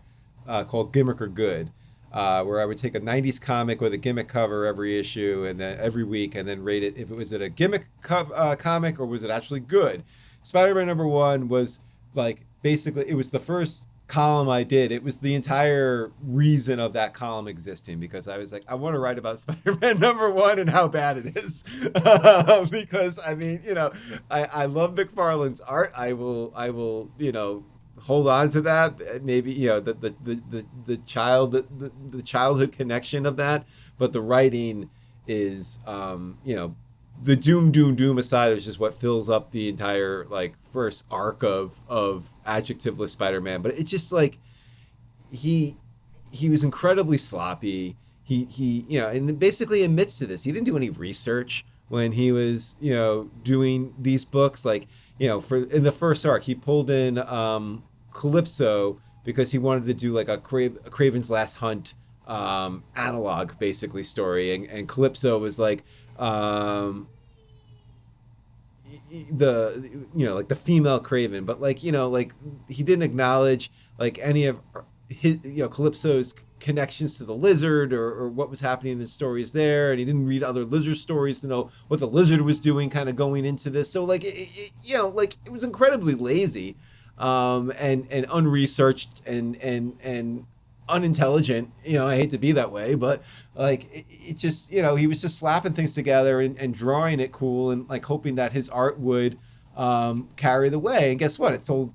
called Gimmick or Good, where I would take a 90s comic with a gimmick cover every issue and then every week and then rate it if it was a gimmick comic or was it actually good. Spider-Man #1 was like basically it was the first column I did. It was the entire reason of that column existing because I was like, I want to write about Spider-Man #1 and how bad it is. Because I mean, I love McFarlane's art. I will, hold on to that. Maybe the childhood connection of that, but the writing is the doom aside is just what fills up the entire like first arc of adjectiveless Spider-Man. But it just like he was incredibly sloppy. He and basically admits to this. He didn't do any research when he was doing these books. Like for in the first arc, he pulled in Calypso because he wanted to do like a Craven's Last Hunt analog basically story, and Calypso was like like the female Craven, but like like he didn't acknowledge like any of his Calypso's connections to the Lizard or what was happening in the stories there, and he didn't read other Lizard stories to know what the Lizard was doing kind of going into this. So like like it was incredibly lazy and unresearched and unintelligent. I hate to be that way, but like it just he was just slapping things together and drawing it cool and like hoping that his art would carry the way. And guess what? It sold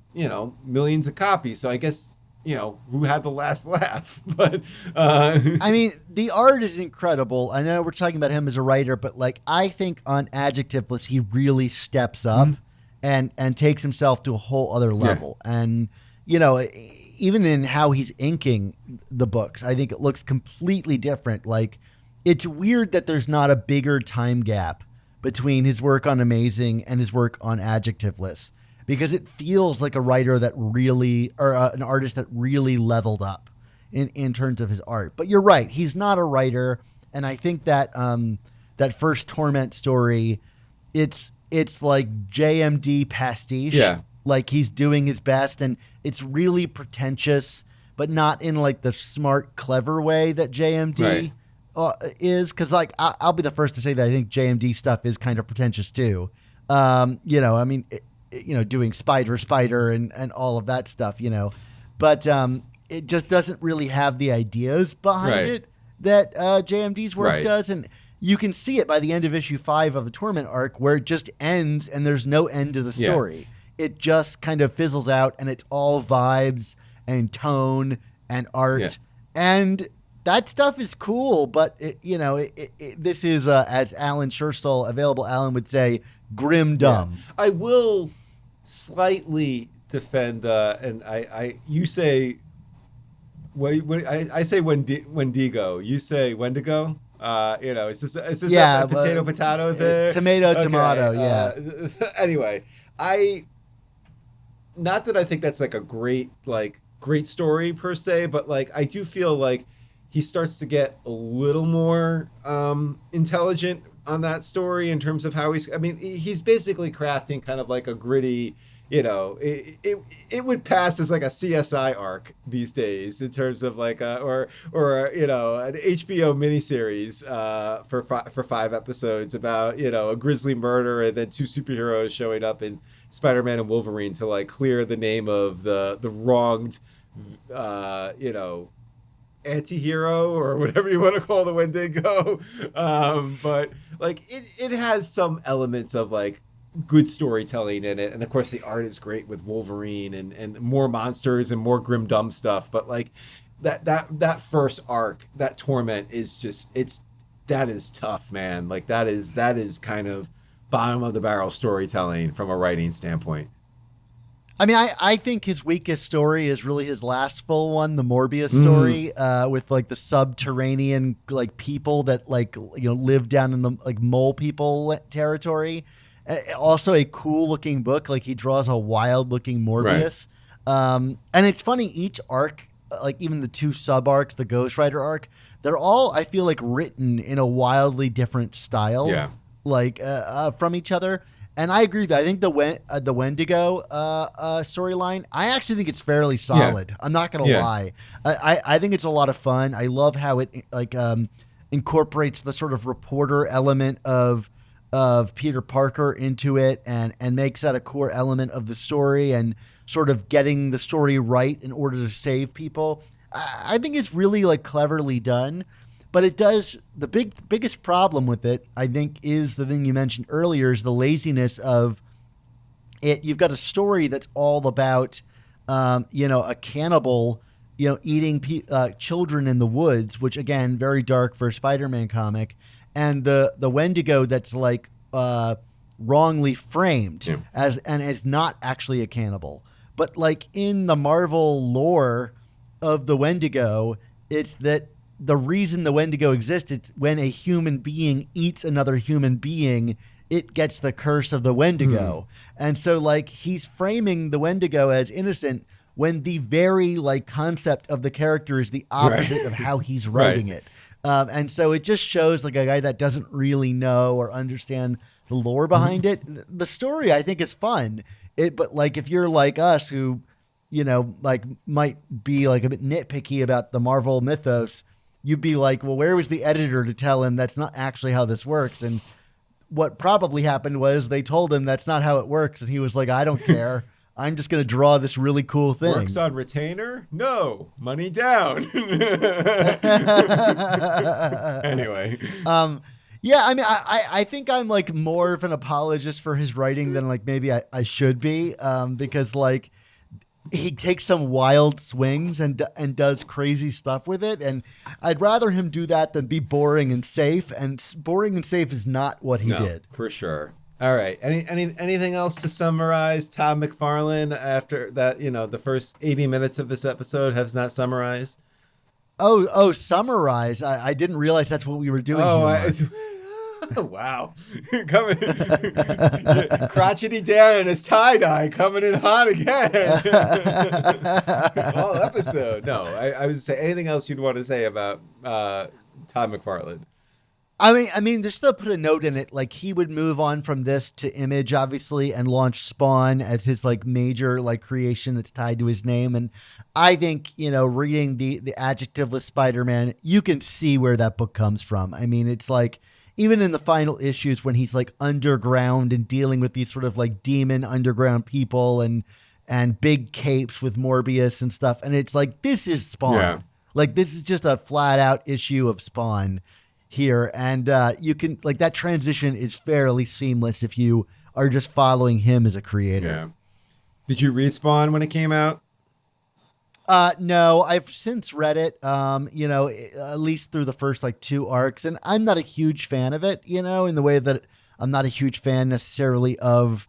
millions of copies. So I guess who had the last laugh. But I mean, the art is incredible. I know we're talking about him as a writer, but like I think on Adjectiveless he really steps up and takes himself to a whole other level. Yeah. And even in how he's inking the books, I think it looks completely different. Like it's weird that there's not a bigger time gap between his work on Amazing and his work on Adjectiveless, because it feels like a writer that really, or an artist that really leveled up in terms of his art. But you're right, he's not a writer, and I think that that first Torment story, it's like JMD pastiche. Yeah. Like he's doing his best, and it's really pretentious, but not in like the smart, clever way that JMD is. Because like I'll be the first to say that I think JMD stuff is kind of pretentious too. I mean, doing Spider and all of that stuff. But it just doesn't really have the ideas behind it that JMD's work does, and you can see it by the end of issue 5 of the Torment arc, where it just ends and there's no end to the story. Yeah. It just kind of fizzles out, and it's all vibes and tone and art. Yeah. And that stuff is cool, but this is, as Alan Scherstall, available Alan would say, grim dumb. Yeah. I will slightly defend, and you say, I say Wendigo. You say Wendigo. Is this a potato thing? Tomato. Yeah. Anyway, not that I think that's like a great story per se, but like I do feel like he starts to get a little more intelligent on that story in terms of how he's basically crafting kind of like a gritty, it would pass as like a CSI arc these days in terms of like an HBO miniseries for 5 episodes about a grisly murder and then 2 superheroes showing up in Spider-Man and Wolverine to like clear the name of the wronged anti-hero or whatever you want to call the Wendigo. But like it has some elements of like good storytelling in it, and of course the art is great with Wolverine and more monsters and more grim dumb stuff. But like that first arc, that Torment is just that is tough, man. Like that is kind of bottom of the barrel storytelling from a writing standpoint. I mean, I think his weakest story is really his last full one, the Morbius story, with like the subterranean like people that like, you know, live down in the like mole people territory. Also a cool looking book. Like he draws a wild looking Morbius. Right. And it's funny, each arc, like even the two sub arcs, the Ghost Rider arc, they're all, I feel like, written in a wildly different style. Yeah. Like from each other. And I agree with that. I think the Wendigo storyline, I actually think it's fairly solid. Yeah. I'm not going to lie. I think it's a lot of fun. I love how it like incorporates the sort of reporter element of Peter Parker into it and makes that a core element of the story and sort of getting the story right in order to save people. I think it's really like cleverly done. But it does, the biggest problem with it, I think, is the thing you mentioned earlier, is the laziness of it. You've got a story that's all about, you know, a cannibal, you know, eating children in the woods, which, again, very dark for a Spider-Man comic, and the Wendigo that's like wrongly framed as and is not actually a cannibal. But like in the Marvel lore of the Wendigo, it's that the reason the Wendigo exists, it's when a human being eats another human being, it gets the curse of the Wendigo. And so like he's framing the Wendigo as innocent when the very like concept of the character is the opposite of how he's writing it. And so it just shows like a guy that doesn't really know or understand the lore behind it. The story I think is fun. But like if you're like us who, you know, like might be like a bit nitpicky about the Marvel mythos, you'd be like, well, where was the editor to tell him that's not actually how this works? And what probably happened was they told him that's not how it works. And he was like, I don't care. I'm just going to draw this really cool thing. Works on retainer? No. Money down. Anyway. Yeah, I mean, I think I'm like more of an apologist for his writing than like maybe I should be, because like he takes some wild swings and does crazy stuff with it, and I'd rather him do that than be boring and safe. And boring and safe is not what he did, for sure. All right, anything else to summarize? Todd McFarlane, after that, you know, the first 80 minutes of this episode has not summarized. Oh, summarize. I didn't realize that's what we were doing. Wow. Coming crotchety Dan and his tie-dye coming in hot again. All episode. No, I would say anything else you'd want to say about Todd McFarlane. I mean, just to put a note in it, like he would move on from this to Image, obviously, and launch Spawn as his like major like creation that's tied to his name. And I think, you know, reading the adjectiveless Spider-Man, you can see where that book comes from. I mean, it's like even in the final issues when he's like underground and dealing with these sort of like demon underground people and big capes with Morbius and stuff. And it's like, this is Spawn. Yeah. Like this is just a flat out issue of Spawn here. And you can like that transition is fairly seamless if you are just following him as a creator. Yeah. Did you read Spawn when it came out? No, I've since read it, you know, at least through the first like 2 arcs, and I'm not a huge fan of it, you know, in the way that I'm not a huge fan necessarily of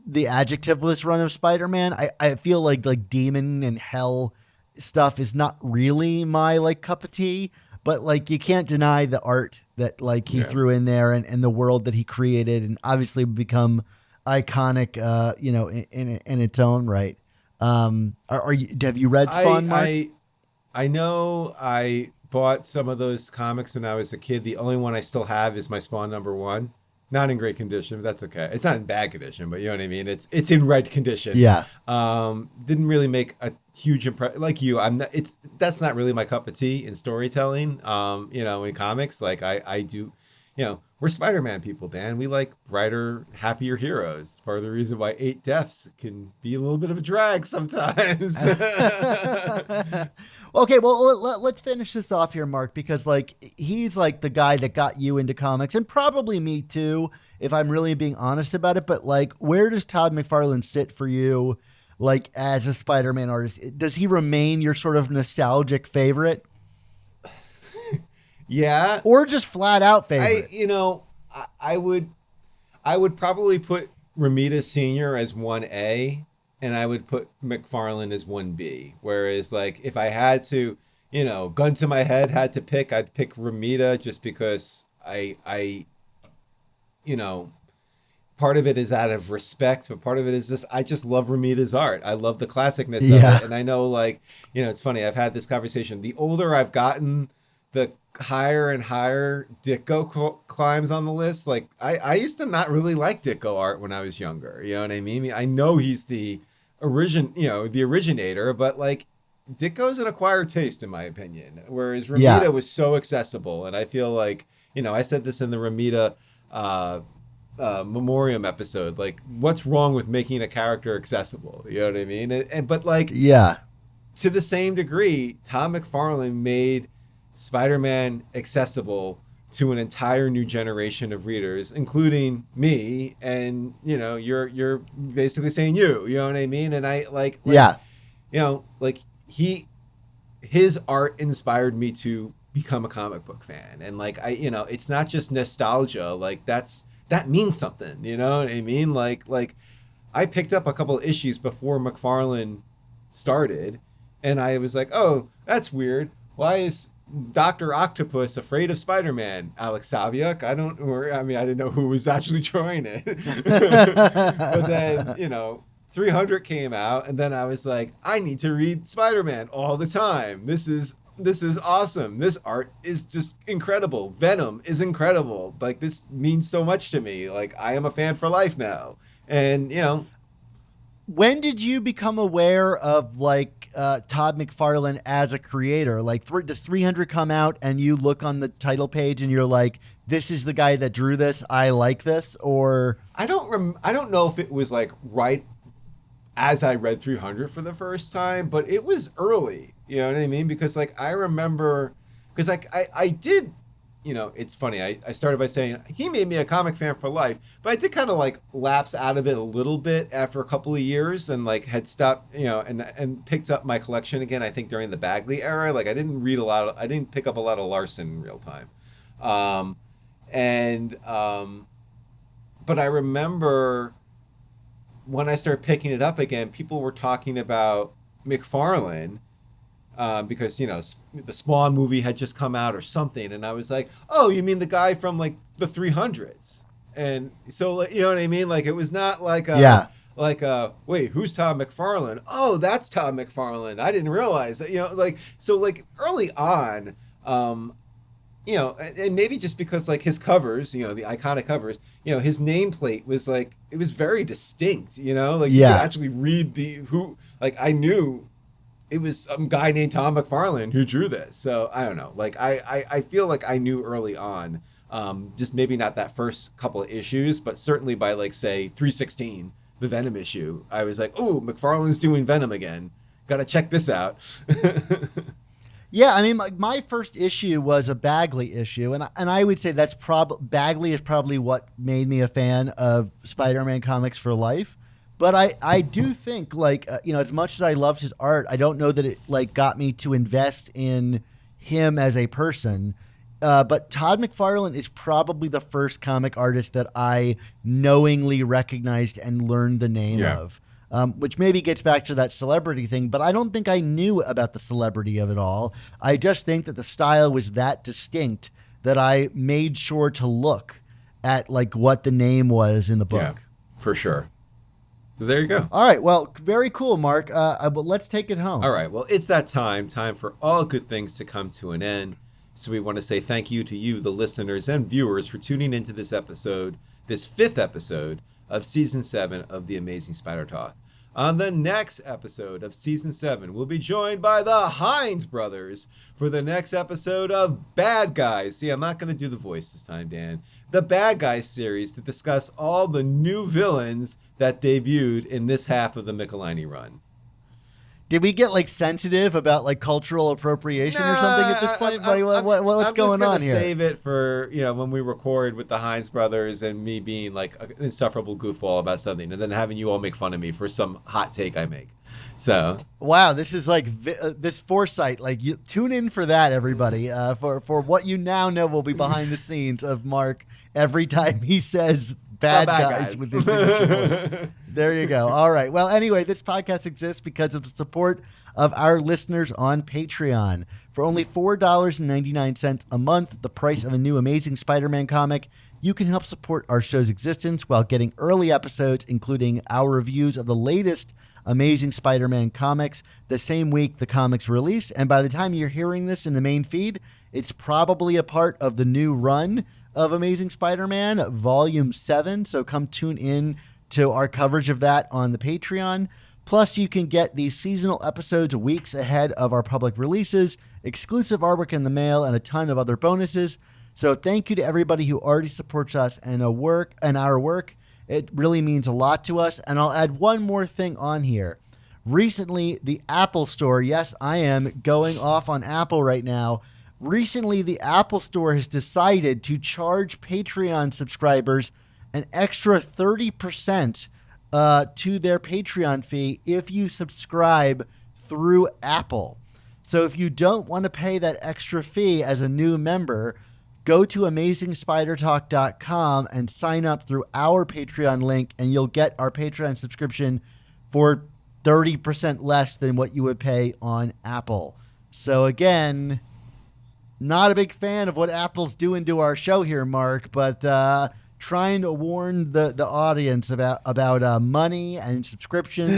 the adjectiveless run of Spider-Man. I feel like demon and hell stuff is not really my like cup of tea, but like you can't deny the art that like he threw in there and the world that he created, and obviously become iconic, you know, in its own right. Have you read Spawn, Mark? I know I bought some of those comics when I was a kid. The only one I still have is my Spawn #1. Not in great condition, but that's okay. It's not in bad condition, but you know what I mean? It's in red condition. Yeah. Didn't really make a huge impression. Like you, that's not really my cup of tea in storytelling. You know, in comics, like I do, we're Spider-Man people, Dan. We like brighter, happier heroes. Part of the reason why 8 deaths can be a little bit of a drag sometimes. Okay, well, let's finish this off here, Mark, because like he's like the guy that got you into comics, and probably me too, if I'm really being honest about it. But like, where does Todd McFarlane sit for you, like as a Spider-Man artist? Does he remain your sort of nostalgic favorite? Yeah. Or just flat out favorite? I would probably put Romita Sr. as 1A, and I would put McFarlane as 1B. Whereas, like, if I had to, gun to my head, had to pick, I'd pick Romita just because part of it is out of respect, but part of it is just, I just love Romita's art. I love the classicness of it. And I know, like, it's funny, I've had this conversation. The older I've gotten, the higher and higher Ditko climbs on the list. Like I used to not really like Ditko art when I was younger. You know what I mean? I know he's the originator, but like Ditko's an acquired taste in my opinion. Whereas Romita was so accessible. And I feel like, I said this in the Romita Memoriam episode, like what's wrong with making a character accessible? You know what I mean? But like, to the same degree, Todd McFarlane made Spider-Man accessible to an entire new generation of readers, including me. And you're basically saying you know what I mean? And I his art inspired me to become a comic book fan. And like it's not just nostalgia. Like that means something. You know what I mean? Like I picked up a couple of issues before McFarlane started, and I was like, oh, that's weird. Why is Dr. Octopus afraid of Spider-Man? Alex Saviuk? I didn't know who was actually drawing it. But then, 300 came out, and then I was like, I need to read Spider-Man all the time. This is awesome. This art is just incredible. Venom is incredible. Like, this means so much to me. Like, I am a fan for life now. And, when did you become aware of like Todd McFarlane as a creator? Like, does 300 come out and you look on the title page and you're like, this is the guy that drew this, I like this? Or I don't know if it was like right as I read 300 for the first time, but it was early. You know what I mean? Because like I remember, because like I did. It's funny. I started by saying he made me a comic fan for life, but I did kind of like lapse out of it a little bit after a couple of years, and like had stopped, and picked up my collection again. I think during the Bagley era, like I didn't pick up a lot of Larson in real time, but I remember when I started picking it up again, people were talking about McFarlane. Because the Spawn movie had just come out or something, and I was like, oh, you mean the guy from like the 300s? And so you know what I mean? Like it was not like wait, who's Todd McFarlane? Oh, that's Todd McFarlane. I didn't realize that. So like early on, and maybe just because like his covers, the iconic covers, his nameplate was like, it was very distinct. You could actually read I knew it was some guy named Todd McFarlane who drew this. So I don't know. Like I feel like I knew early on, just maybe not that first couple of issues, but certainly by like say 316, the Venom issue, I was like, oh, McFarlane's doing Venom again. Got to check this out. Yeah, I mean, my first issue was a Bagley issue, and I would say that's Bagley is probably what made me a fan of Spider-Man comics for life. But I do think, like, as much as I loved his art, I don't know that it, like, got me to invest in him as a person. But Todd McFarlane is probably the first comic artist that I knowingly recognized and learned the name of, which maybe gets back to that celebrity thing. But I don't think I knew about the celebrity of it all. I just think that the style was that distinct that I made sure to look at, like, what the name was in the book. Yeah, for sure. So there you go. All right. Well, very cool, Mark. But let's take it home. All right. Well, it's that time for all good things to come to an end. So we want to say thank you to you, the listeners and viewers, for tuning into this episode, this 5th episode of Season 7 of The Amazing Spider Talk. On the next episode of Season 7, we'll be joined by the Hines brothers for the next episode of Bad Guys. See, I'm not going to do the voice this time, Dan. The Bad Guys series to discuss all the new villains that debuted in this half of the Michelini run. Did we get like sensitive about like cultural appropriation or something at this point? What's going on here? I'm just gonna save it for when we record with the Hines brothers and me being like an insufferable goofball about something, and then having you all make fun of me for some hot take I make. So wow, this is like this foresight. Like, you tune in for that, everybody. For what you now know will be behind the scenes of Mark every time he says bad guys with his signature voice. There you go. All right. Well, anyway, this podcast exists because of the support of our listeners on Patreon. For only $4.99 a month, the price of a new Amazing Spider-Man comic, you can help support our show's existence while getting early episodes, including our reviews of the latest Amazing Spider-Man comics the same week the comics release. And by the time you're hearing this in the main feed, it's probably a part of the new run of Amazing Spider-Man Volume 7. So come tune in to our coverage of that on the Patreon. Plus, you can get these seasonal episodes weeks ahead of our public releases, exclusive artwork in the mail, and a ton of other bonuses. So thank you to everybody who already supports us and our work. It really means a lot to us. And I'll add one more thing on here. Recently, the Apple Store, yes, I am going off on Apple right now. Recently, the Apple Store has decided to charge Patreon subscribers an extra 30% to their Patreon fee if you subscribe through Apple. So if you don't want to pay that extra fee as a new member, go to AmazingSpiderTalk.com and sign up through our Patreon link, and you'll get our Patreon subscription for 30% less than what you would pay on Apple. So again, not a big fan of what Apple's doing to our show here, Mark, but trying to warn the audience about money and subscriptions.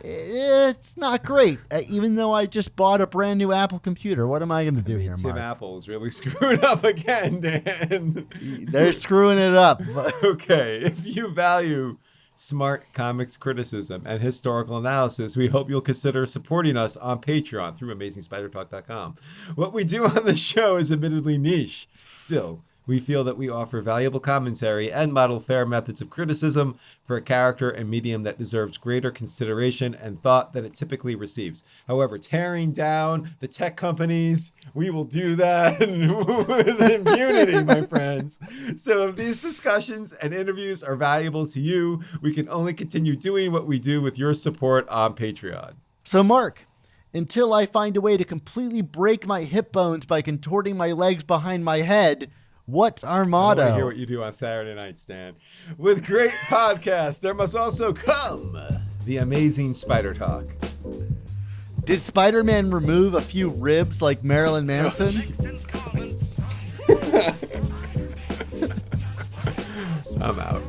It's not great. Even though I just bought a brand new Apple computer, what am I going to do here, Mark? Tim Apple's really screwing up again, Dan. They're screwing it up. Okay, if you value smart comics criticism and historical analysis, we hope you'll consider supporting us on Patreon through AmazingSpiderTalk.com. What we do on the show is admittedly niche. Still, we feel that we offer valuable commentary and model fair methods of criticism for a character and medium that deserves greater consideration and thought than it typically receives. However, tearing down the tech companies, we will do that with impunity, my friends. So if these discussions and interviews are valuable to you, we can only continue doing what we do with your support on Patreon. So, Mark, until I find a way to completely break my hip bones by contorting my legs behind my head, what's our motto? I want to hear what you do on Saturday nights, Dan. With great podcasts, there must also come the Amazing Spider Talk. Did Spider-Man remove a few ribs like Marilyn Manson? I'm out.